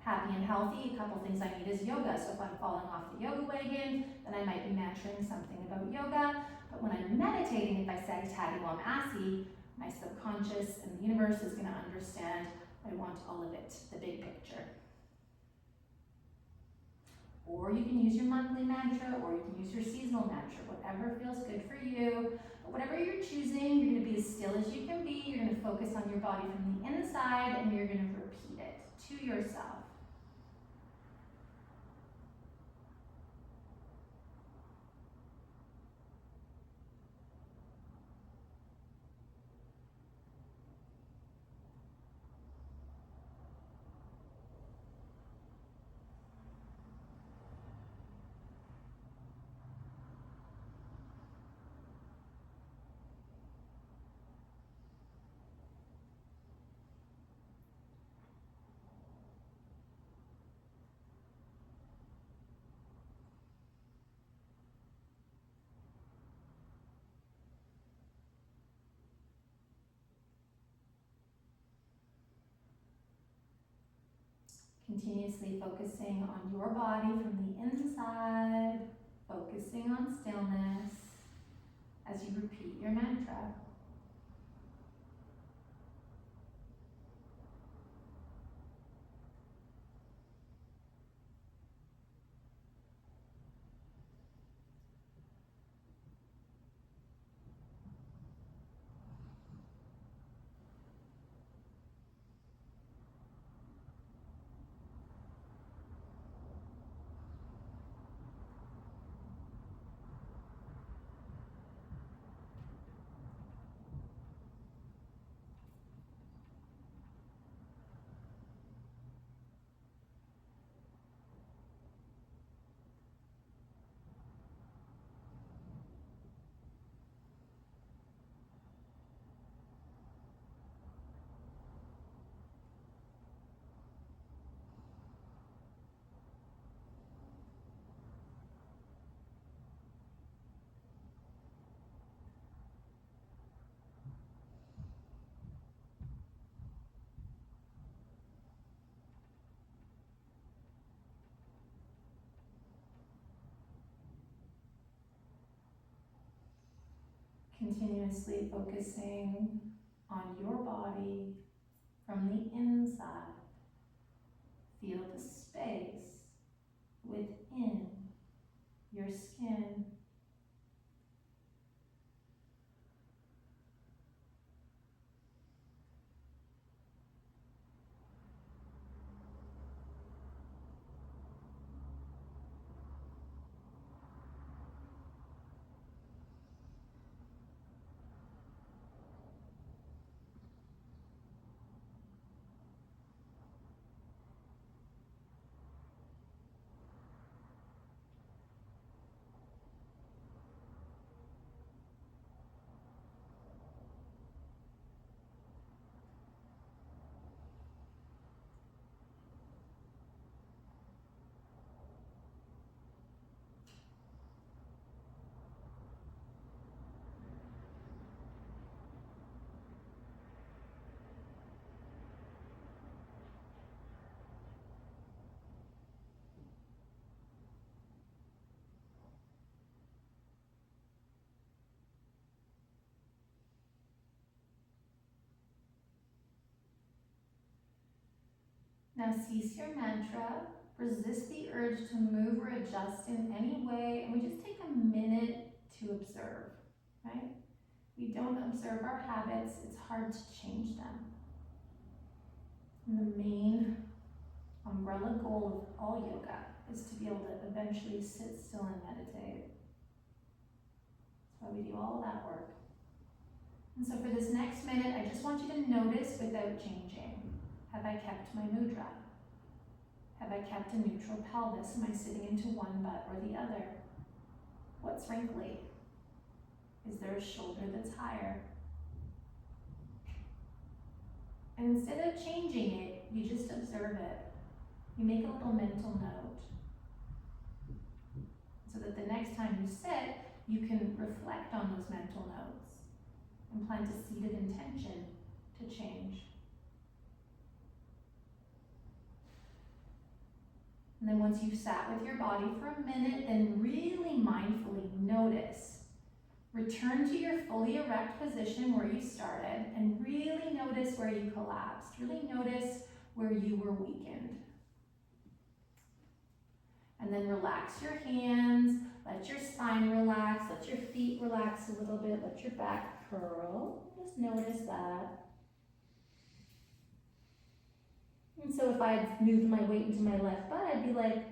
happy and healthy, a couple things I need is yoga. So if I'm falling off the yoga wagon, then I might be mantraing something about yoga. But when I'm meditating, if I say Tati Wam Asi, my subconscious and the universe is going to understand I want all of it, the big picture. Or you can use your monthly mantra, or you can use your seasonal mantra, whatever feels good for you. But whatever you're choosing, you're going to be as still as you can be. You're going to focus on your body from the inside, and you're going to repeat it to yourself. Continuously focusing on your body from the inside, focusing on stillness as you repeat your mantra. Continuously focusing on your body from the inside. Feel the space within your skin. Now cease your mantra, resist the urge to move or adjust in any way, and we just take a minute to observe, right? We don't observe our habits, it's hard to change them. And the main umbrella goal of all yoga is to be able to eventually sit still and meditate. That's why we do all of that work. And so for this next minute, I just want you to notice without changing. Have I kept my mudra? Have I kept a neutral pelvis? Am I sitting into one butt or the other? What's wrinkly? Is there a shoulder that's higher? And instead of changing it, you just observe it. You make a little mental note so that the next time you sit, you can reflect on those mental notes and plant a seed of intention to change. And then once you've sat with your body for a minute, then really mindfully notice. Return to your fully erect position where you started and really notice where you collapsed. Really notice where you were weakened. And then relax your hands, let your spine relax, let your feet relax a little bit, let your back curl. Just notice that. And so if I had moved my weight into my left butt, I'd be like,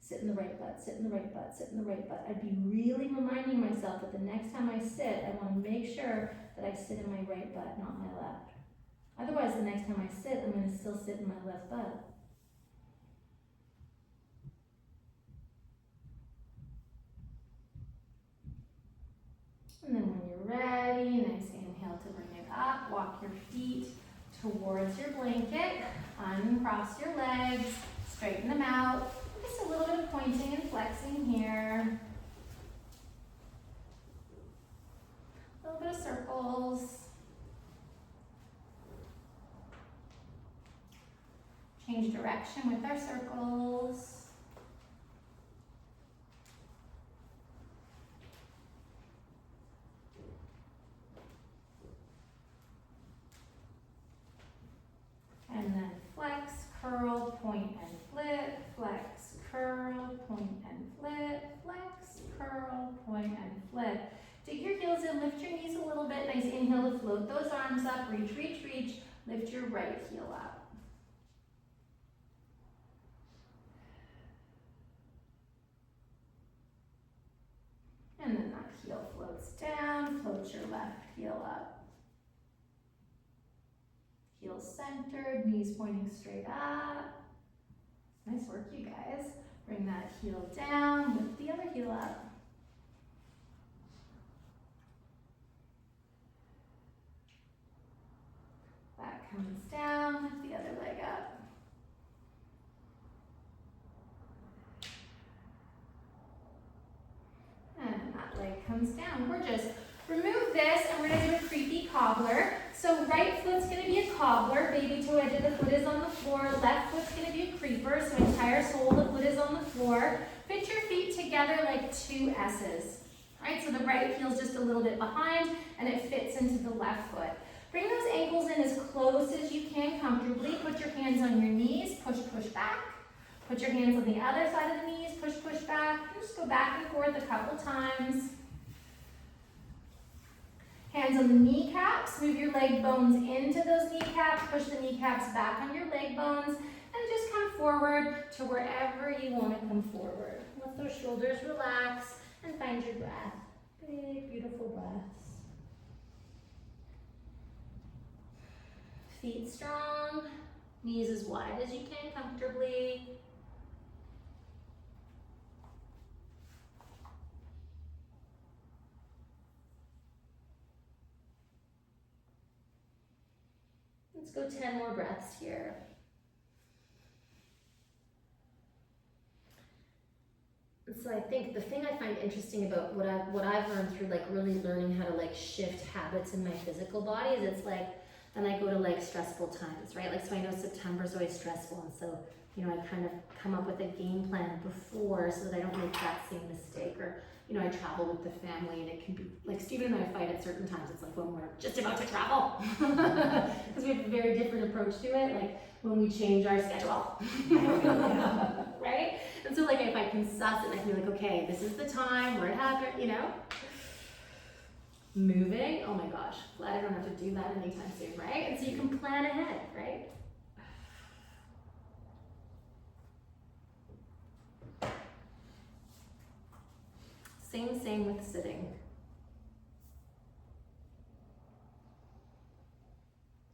sit in the right butt, sit in the right butt, sit in the right butt. I'd be really reminding myself that the next time I sit, I want to make sure that I sit in my right butt, not my left. Otherwise, the next time I sit, I'm going to still sit in my left butt. And then when you're ready, nice inhale to bring it up. Walk your feet towards your blanket. Uncross your legs. Straighten them out. Just a little bit of pointing and flexing here. A little bit of circles. Change change direction with our circles. And then flex, curl, point, and flip, flex, curl, point, and flip, flex, curl, point, and flip. Dig your heels in, lift your knees a little bit. Nice inhale to float those arms up, reach, reach, reach. Lift your right heel up. And then that heel floats down, float your left heel up. Heels centered, knees pointing straight up. Nice work, you guys. Bring that heel down, lift the other heel up. Back comes down, lift the other leg up. And that leg comes down. Gorgeous. Remove this and we're gonna do a creepy cobbler. So right foot's gonna be a cobbler, baby toe edge of the foot is on the floor. Left foot's gonna be a creeper, so entire sole of the foot is on the floor. Fit your feet together like two S's. All right, so the right heel's just a little bit behind and it fits into the left foot. Bring those ankles in as close as you can comfortably. Put your hands on your knees, push, push back. Put your hands on the other side of the knees, push, push back. And just go back and forth a couple times. Hands on the kneecaps, move your leg bones into those kneecaps, push the kneecaps back on your leg bones, and just come forward to wherever you want to come forward. Let those shoulders relax and find your breath. Big, beautiful breaths. Feet strong, knees as wide as you can comfortably. Let's go 10 more breaths here. And so I think the thing I find interesting about what I've learned through like really learning how to like shift habits in my physical body is it's like, then I go to like stressful times, right? Like, so I know September's always stressful, and so, you know, I kind of come up with a game plan before so that I don't make that same mistake. Or, you know, I travel with the family and it can be, like Stephen and I fight at certain times. It's like when we're just about to travel. Because we have a very different approach to it, like when we change our schedule. Right? And so like if I can suss it, I can be like, okay, this is the time where it happened, you know? Moving, oh my gosh, glad I don't have to do that anytime soon, right? And so you can plan ahead, right? Same with sitting.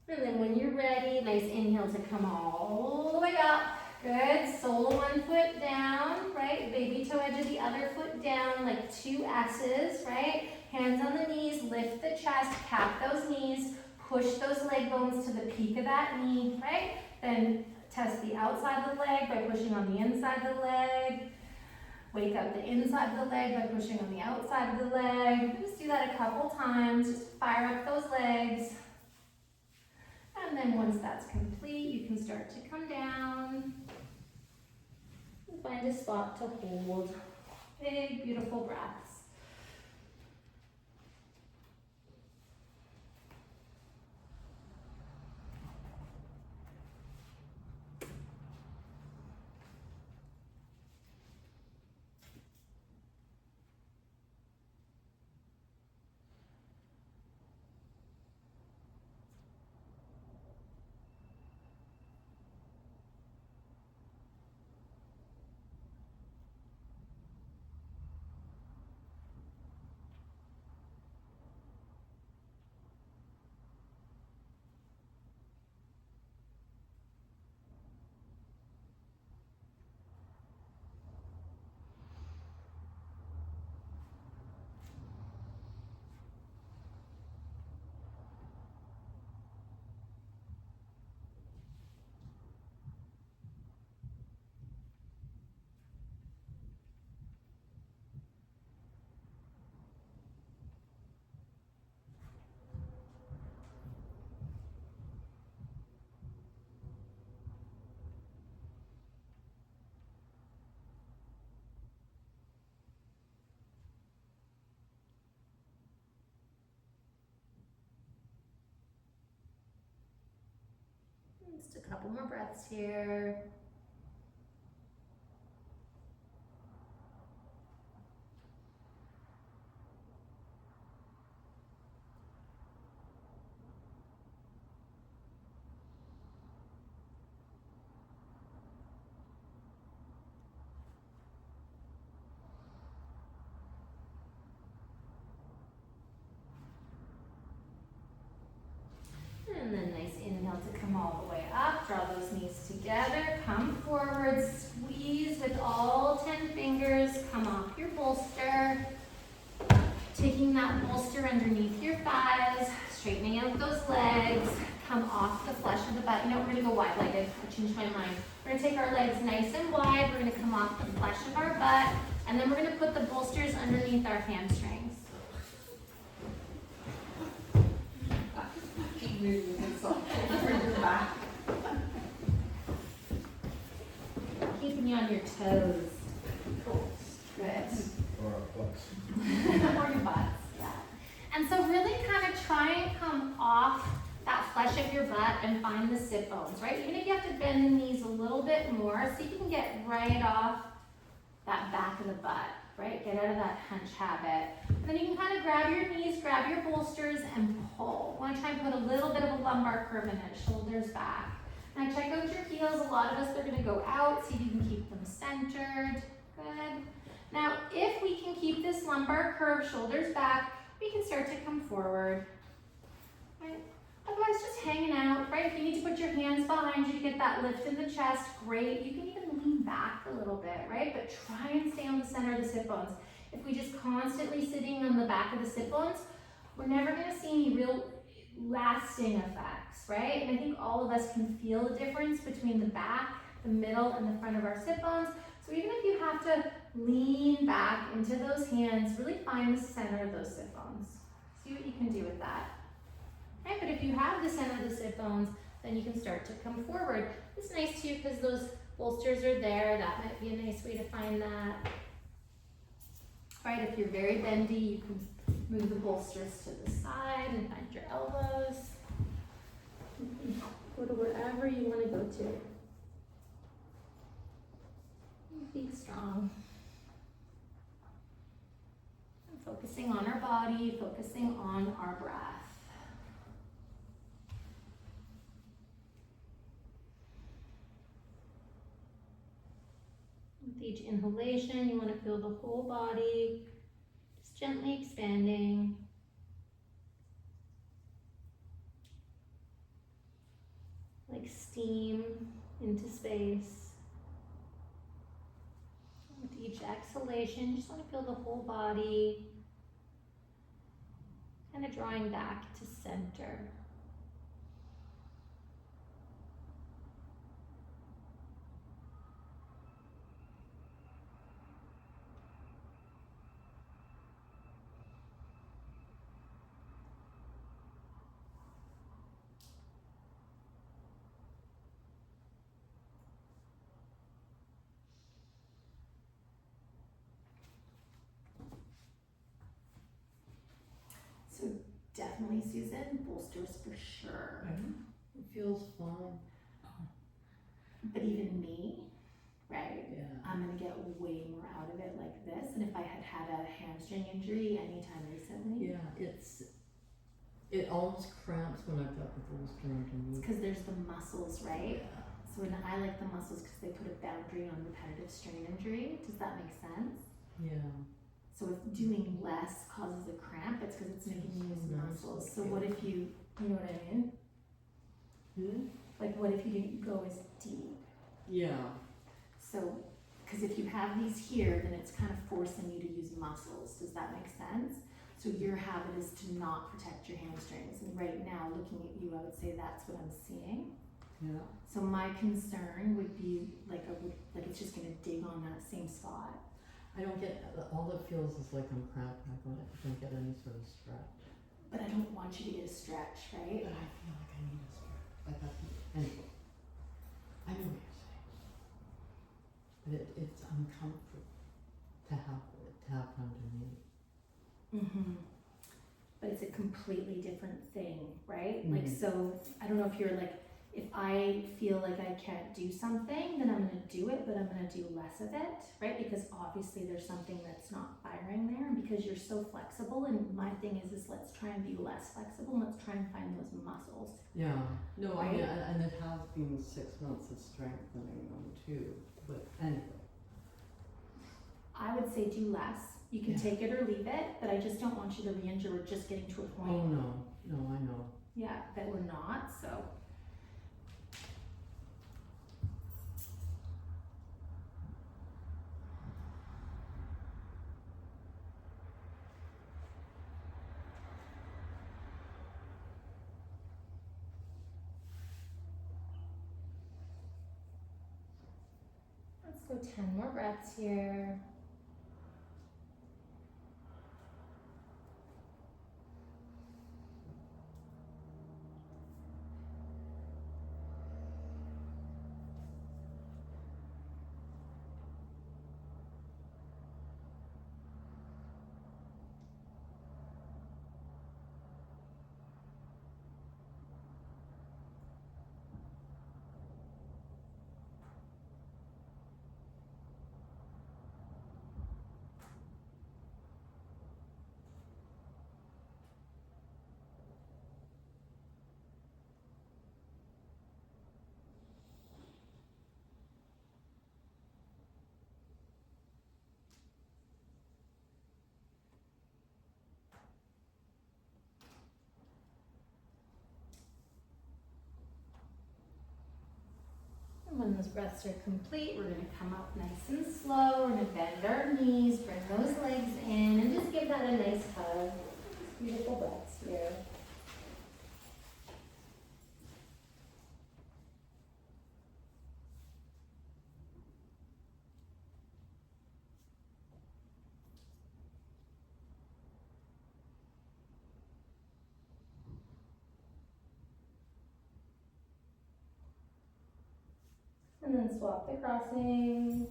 And then when you're ready, nice inhale to come all the way up. Good, sole of one foot down, right? Baby toe edge of the other foot down, like two S's, right? Hands on the knees, lift the chest, cap those knees, push those leg bones to the peak of that knee, right? Then test the outside of the leg by pushing on the inside of the leg. Wake up the inside of the leg by pushing on the outside of the leg. Just do that a couple times, just fire up those legs. And then once that's complete, you can start to come down and find a spot to hold. Big, beautiful breaths. Just a couple more breaths here. And then nice inhale to come all the way up. Draw those knees together. Come forward. Squeeze with all 10 fingers. Come off your bolster. Taking that bolster underneath your thighs. Straightening out those legs. Come off the flesh of the butt. You know, we're going to go wide-legged. I changed my mind. We're going to take our legs nice and wide. We're going to come off the flesh of our butt. And then we're going to put the bolsters underneath our hamstrings. Keep moving this off. Bring your back. Keeping you on your toes. Cool. Good. Or our butts. Or your butts, yeah. And so really kind of try and come off that flesh of your butt and find the sit bones, right? Even if you have to bend the knees a little bit more, see if you can get right off that back of the butt, right? Get out of that hunch habit. And then you can kind of grab your knees, grab your bolsters, and pull. Want to try and put a little bit of a lumbar curve in it, shoulders back. Now check out your heels. A lot of us, they're going to go out. See if you can keep them centered. Good. Now, if we can keep this lumbar curve, shoulders back, we can start to come forward. Right? Otherwise, just hanging out, right? If you need to put your hands behind you to get that lift in the chest, great. You can even lean back a little bit, right? But try and stay on the center of the sit bones. If we just constantly sitting on the back of the sit bones, we're never gonna see any real lasting effects, right? And I think all of us can feel the difference between the back, the middle, and the front of our sit bones. So even if you have to lean back into those hands, really find the center of those sit bones. See what you can do with that. Right, but if you have the center of the sit bones, then you can start to come forward. It's nice too because those bolsters are there. That might be a nice way to find that. Right, if you're very bendy, you can move the bolsters to the side and find your elbows. Go to wherever you want to go to. Be strong. And focusing on our body, focusing on our breath. With each inhalation, you want to feel the whole body just gently expanding. Like steam into space. With each exhalation, you just want to feel the whole body kind of drawing back to center. So definitely, Susan, bolsters for sure. It feels fine. But even me, right? Yeah. I'm gonna get way more out of it like this. And if I had had a hamstring injury anytime recently, Yeah, it almost cramps when I've got the bolster it's underneath. because there's the muscles, right? Yeah. So when I like the muscles because they put a boundary on repetitive strain injury. Does that make sense? Yeah. So if doing less causes a cramp, it's because it's making you use Nice. muscles. So what if you know what I mean? Like what if you didn't go as deep? Yeah. So, because if you have these here, then it's kind of forcing you to use muscles. Does that make sense? So your habit is to not protect your hamstrings. And right now, looking at you, I would say that's what I'm seeing. Yeah. So my concern would be like it's just gonna dig on that same spot. I don't get, all it feels is like I'm cramping. I don't get any sort of stretch. But I don't want you to get a stretch, right? But I feel like I need a stretch. But anyway, I know what you're saying. But it's uncomfortable to have it underneath. Mm-hmm. But it's a completely different thing, right? Like, so I don't know if you're like, if I feel like I can't do something, then I'm gonna do it, but I'm gonna do less of it, right? Because obviously there's something that's not firing there, and because you're so flexible, and my thing is let's try and be less flexible, and let's try and find those muscles. Yeah, no, I mean, Right? and it has been 6 months of strengthening them too, but anyway. I would say do less. You can Yeah. take it or leave it, but I just don't want you to re-injure. We're just getting to a point, Oh, no, I know. yeah, that we're not, so. Let's go 10 more breaths here. And when those breaths are complete, we're gonna come up nice and slow. We're gonna bend our knees, bring those legs in, and just give that a nice hug. Just beautiful breaths here. And then swap the crossing.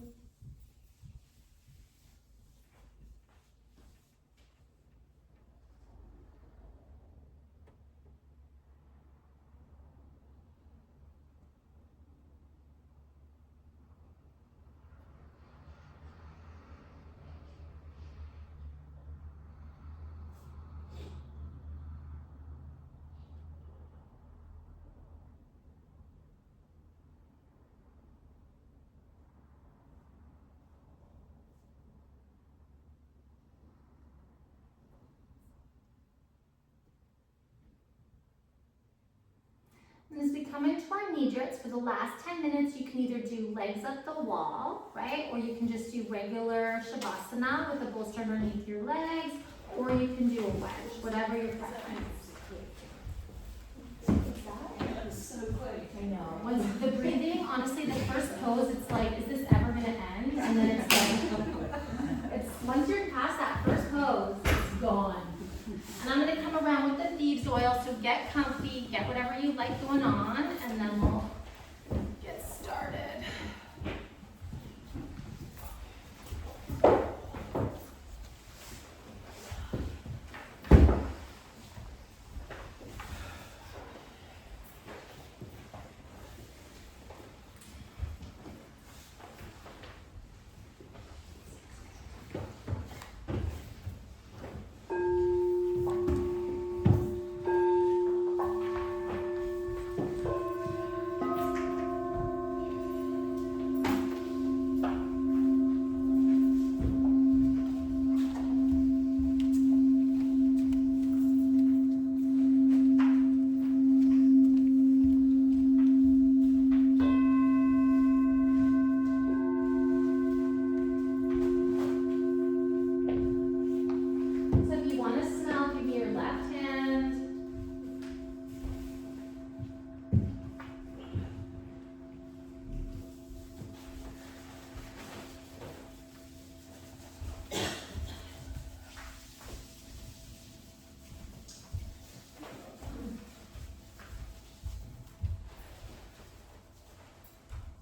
And as we come into our knee jerks, for the last 10 minutes, you can either do legs up the wall, right? Or you can just do regular Shavasana with a bolster underneath your legs, or you can do a wedge, whatever your preference. That was so quick. I know. Once the breathing, honestly, the first pose, it's like, is this ever gonna end? And then it's like, once you're past that first pose, it's gone. And I'm gonna come around with the thieves oil, so get comfy, get whatever you like going on, and then we'll get started. So if you want to smell, give me your left hand.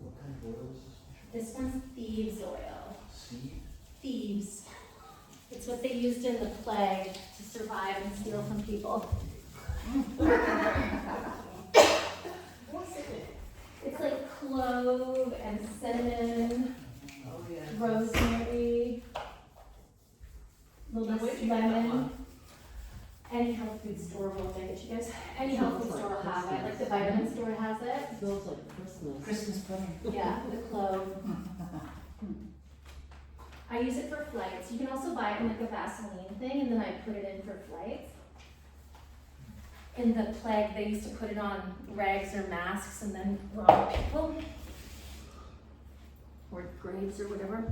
What kind of oil is this? This one's thieves oil. Seed? Thieves. It's what they used in the plague to survive and steal from people. What's it? clove and cinnamon, Oh, yeah. rosemary, little Now, where'd bit you get that lemon. one? Any health food store will make it, you guys. Any health food store will have it, like the vitamin store has it. Smells like Christmas. Christmas pudding. Yeah, the clove. I use it for flights. You can also buy it in like a Vaseline thing, and then I put it in for flights. In the plague, they used to put it on rags or masks and then rob people. Or graves or whatever. All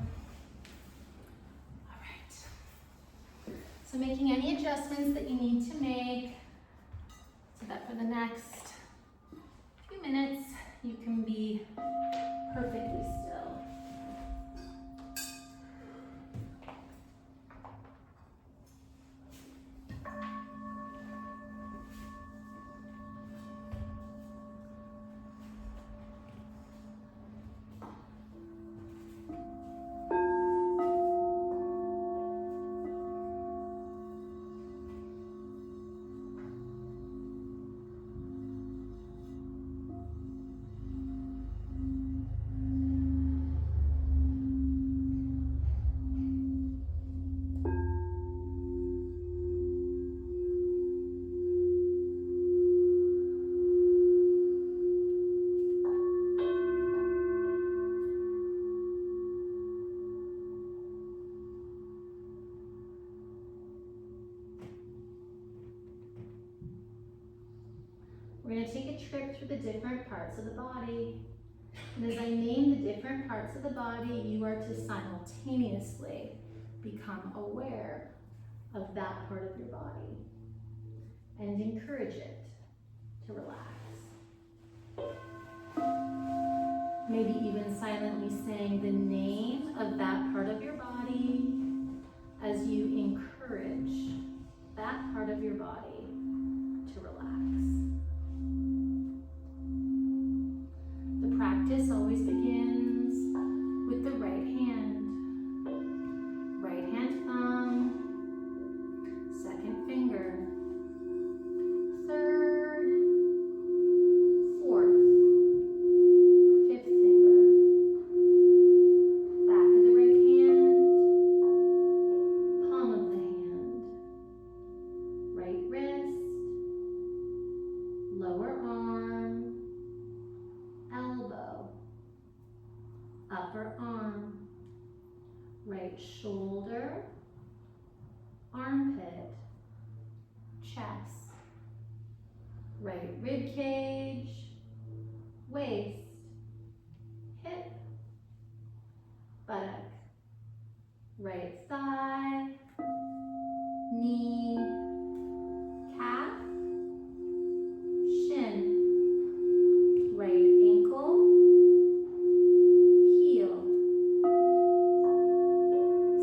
right. So making any adjustments that you need to make so that for the next few minutes you can be perfectly still. We're going to take a trip through the different parts of the body. And as I name the different parts of the body, you are to simultaneously become aware of that part of your body and encourage it to relax. Maybe even silently saying the name of that part of your body as you encourage that part of your body to relax. The practice always begins with the right hand. Right hand thumb, second finger, third, fourth, fifth finger, back of the right hand, palm of the hand, right wrist, lower arm, elbow, upper arm, right shoulder, armpit, chest, right rib cage, waist, hip, buttock, right thigh, knee, calf, shin, right ankle, heel,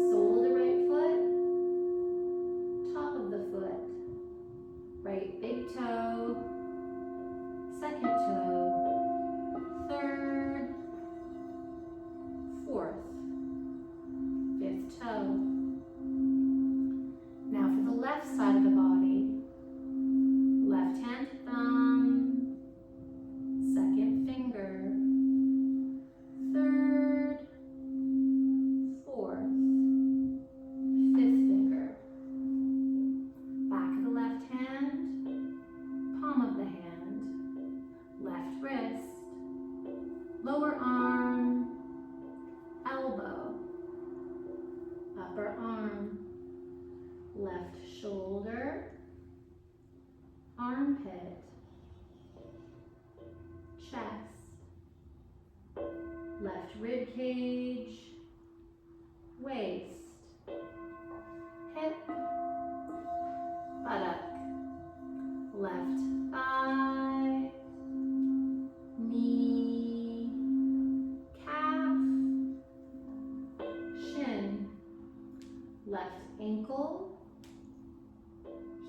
sole of the right foot, top of the foot, right big toe, second toe, third, fourth, fifth toe. Now for the left side of the body, left hand thumb, second finger, third, fourth, fifth finger, back of the left hand, palm of the hand, left wrist, lower arm, elbow, upper arm, left shoulder, armpit, chest, left rib cage, waist, hip, buttock, left thigh, knee, calf, shin, left ankle,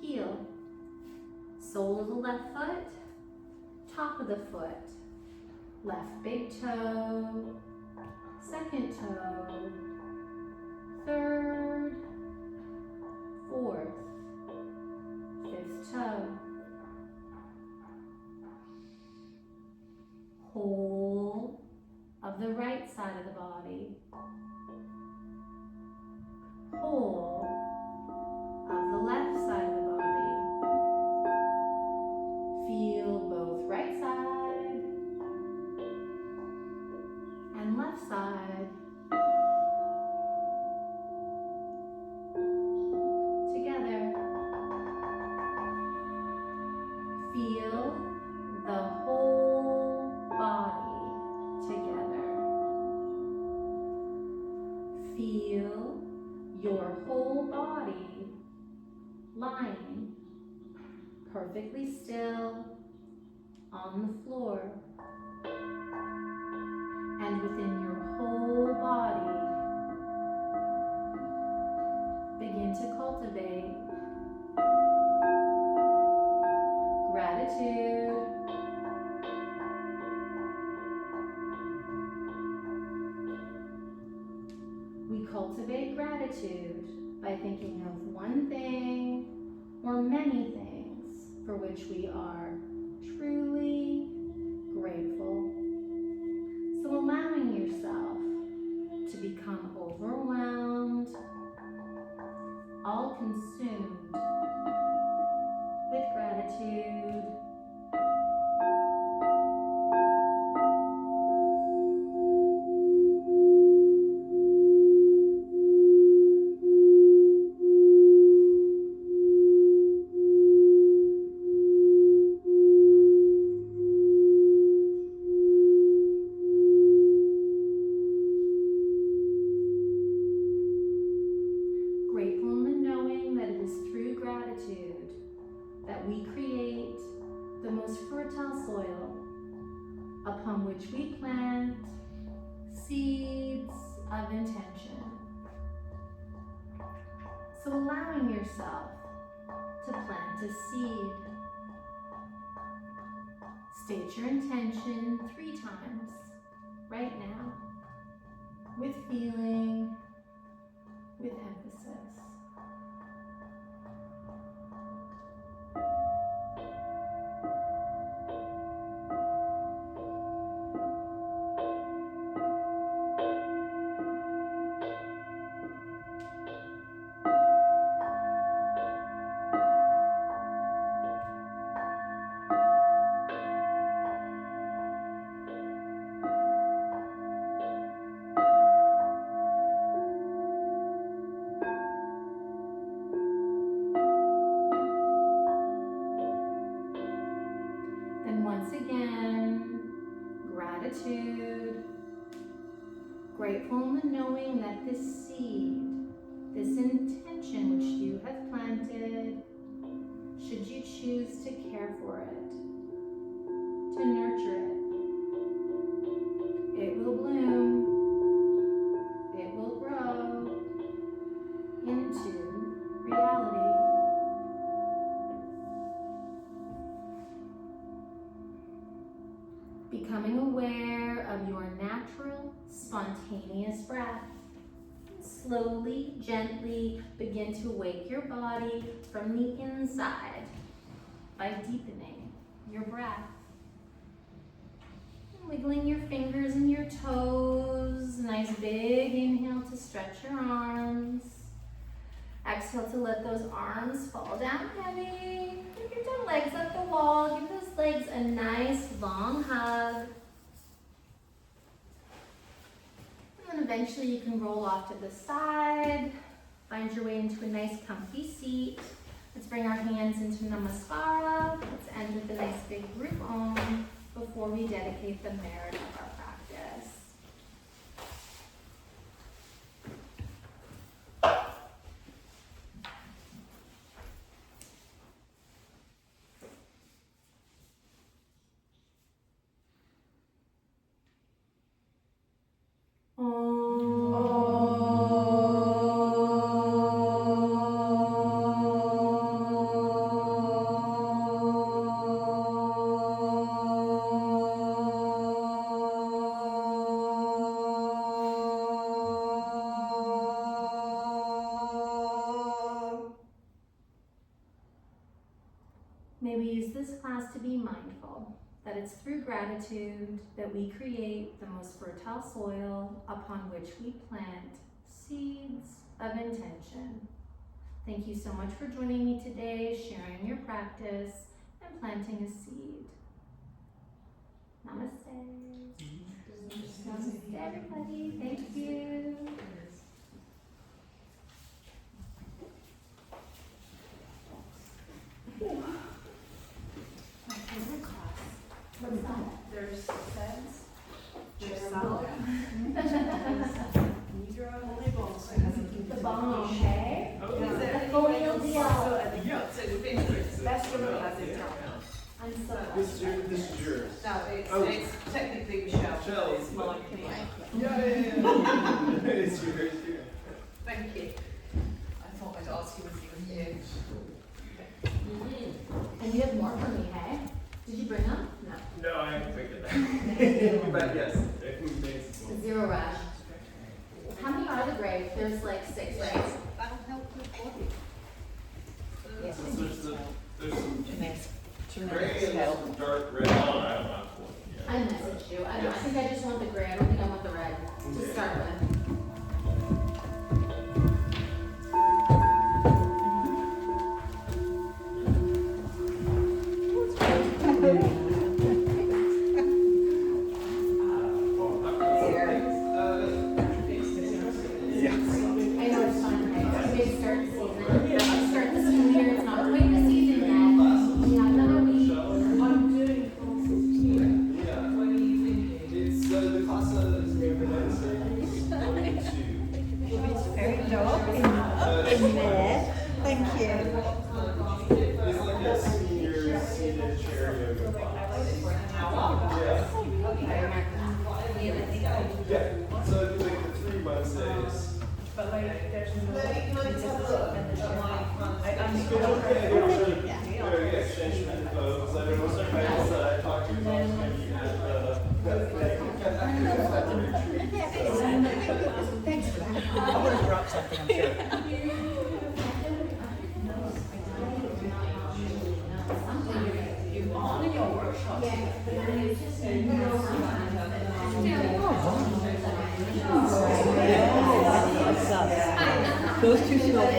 heel, sole of the left foot, top of the foot, left big toe, second toe, third, fourth, fifth toe. Hold right side of the body, whole of the left side of the body. Feel both right side and left side together. Feel the whole body together. Feel your whole body lying perfectly still on the floor. And within your whole body, begin to cultivate gratitude, we cultivate gratitude by thinking of one thing or many things for which we are truly grateful. So allowing yourself to become overwhelmed, all consumed with gratitude. Grateful in the knowing that it is through gratitude that we create the most fertile soil upon which we plant seeds of intention. So allowing yourself to plant a seed. State your intention 3 times right now with feeling, with emphasis. Once again, gratitude, grateful in the knowing that this seed, this intention which you have planted, should you choose to care for it, to nurture it, it will bloom, it will grow into reality. Becoming aware of your natural, spontaneous breath. Slowly, gently begin to wake your body from the inside by deepening your breath. Wiggling your fingers and your toes. Nice big inhale to stretch your arms. Exhale to let those arms fall down heavy. Give your legs up the wall. Give those legs a nice long hug. And then eventually you can roll off to the side. Find your way into a nice comfy seat. Let's bring our hands into Namaskara. Let's end with a nice big group Om before we dedicate the merit of our practice. May we use this class to be mindful that it's through gratitude that we create the most fertile soil upon which we plant seeds of intention. Thank you so much for joining me today, sharing your practice, and planting a seed. Namaste. Namaste, everybody. Thank you. My favorite class. What's that? There's sense, there's sound, Nidra, holy balls. The bomb, okay? Oh, The colonial deal. That's what it has in town. I'm so This is yours. No, it's, Oh. it's technically Michelle. Michelle. It's mine. Yeah. It's yours too. Thank you. I thought I'd ask you if you were here. And you have more for me, hey? Did you bring them? No. No, I haven't taken that. But yes, if we make some. Zero rush. How many are the grapes? There's like 6, right? That'll help with body. There's some Tremendous gray and help. some dark red. I don't have one. I messaged you. I think I just want the gray. I don't think I want the red to start with. Yeah. I know it's fun, right? Maybe start the season. Start the school year. It's not quite the season yet. We have another week. I'm doing Yeah. What are you thinking? It's the class is named for Nancy. Very lovely. Thank you. It's like a senior seated chair yoga class. Yeah. So it'd be like the 3 Wednesdays. But like, there's no. Thanks for that. I would have brought something, I'm sure. Those two smell.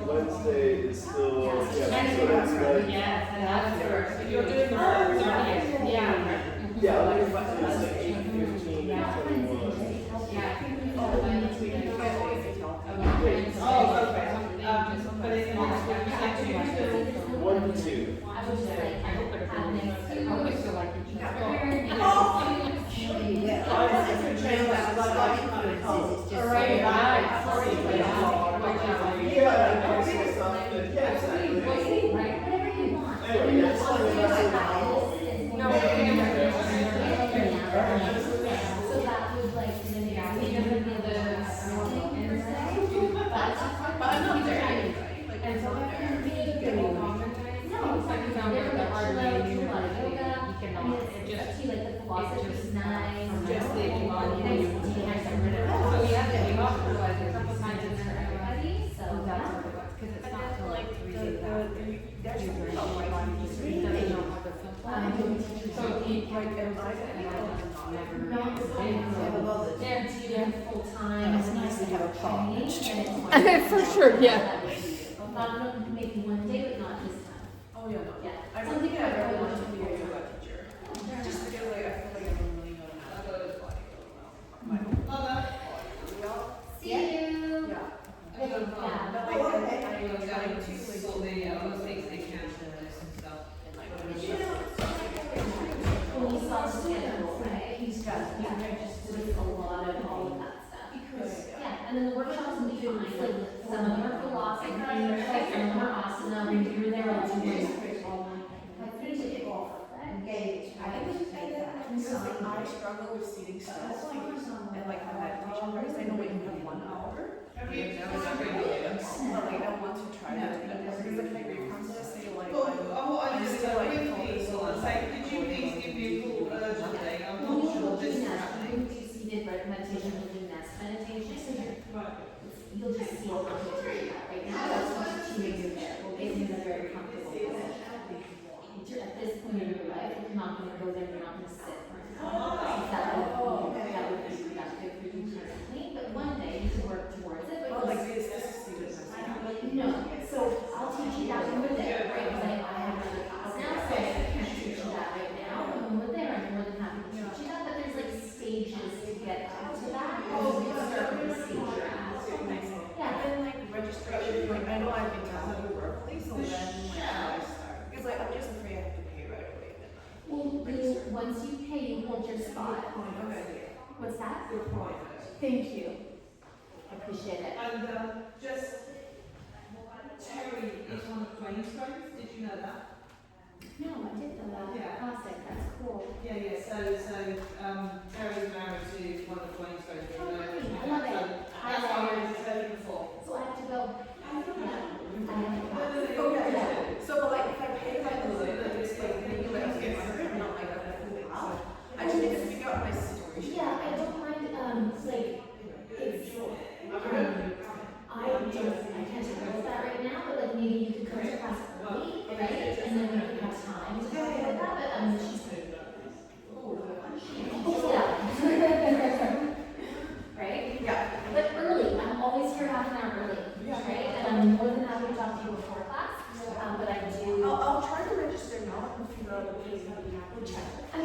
Wednesday is still, yeah, so it's like, You're doing the first, yeah, like it's like 8:15 and 21. Oh, okay. But in the next week, you said Tuesday. 1 to 2. I was just like, have nice. They're full time. It's nice to have a college. For sure, yeah. Not maybe one day, but not this time. Oh, yeah, no. Yeah. I don't think I ever wanted to be a yoga teacher. Just to get away, I feel like I don't really know how to go to the body. See you. Yeah. When you saw the schedule, right? He's got, Some of them are philosophy, some of them are asana, review their own tools. I struggle with seating still, and like my meditation practice, I know we can have 1 hour. But like I want to try to do that, because like my grade counselor say like, I'm still like focused on like. Could you please give me a call urgently? I'm When not you sure will this do is nest, happening. when you do seated meditation, you'll do nest meditation. You'll just see how to do that right now. That's what the teenagers there. We'll get you in a very comfortable position. At this point in your life, you're not gonna go there, you're not gonna sit for an hour. That would be productive for you personally, but one day you can work towards it. Oh, like this is seated meditation. No, so I'll teach you that when we're there, right? Because I have another class now, so I can't teach you that right now. But when we're there, I'm more than happy to teach you that, but there's like stages to get to that. Oh, you can start with the stage you're at. Yeah, and then like registration, like I know I've been telling you verbally, so then like how do I start? Because like I'm just afraid I have to pay right away. Well, once you pay, you hold your spot. Okay. What's that? Good point. Thank you. I appreciate it. And just, Terry is one of Dwayne's friends, did you know that? No, I did know that. Yeah. Fantastic, that's cool. Yeah, Terry's married to one of Dwayne's friends. Oh, great. I love it. That's what I was telling you before. So I have to go. I have to go. Okay. So but like if I pay my bill, like it's like maybe like I'm getting my not like I'm fully out. I just need to figure out my situation. Yeah, I don't mind, like, it's, I can't control that right now, but like maybe you could come to class early, right? And then we could have time to talk about that, but, she's. Yeah. Right? Yeah. But early, I'm always here half an hour early, right? And I'm more than happy to talk to you before class, but I do. I'll try to register now and figure out what it is that we have to check. I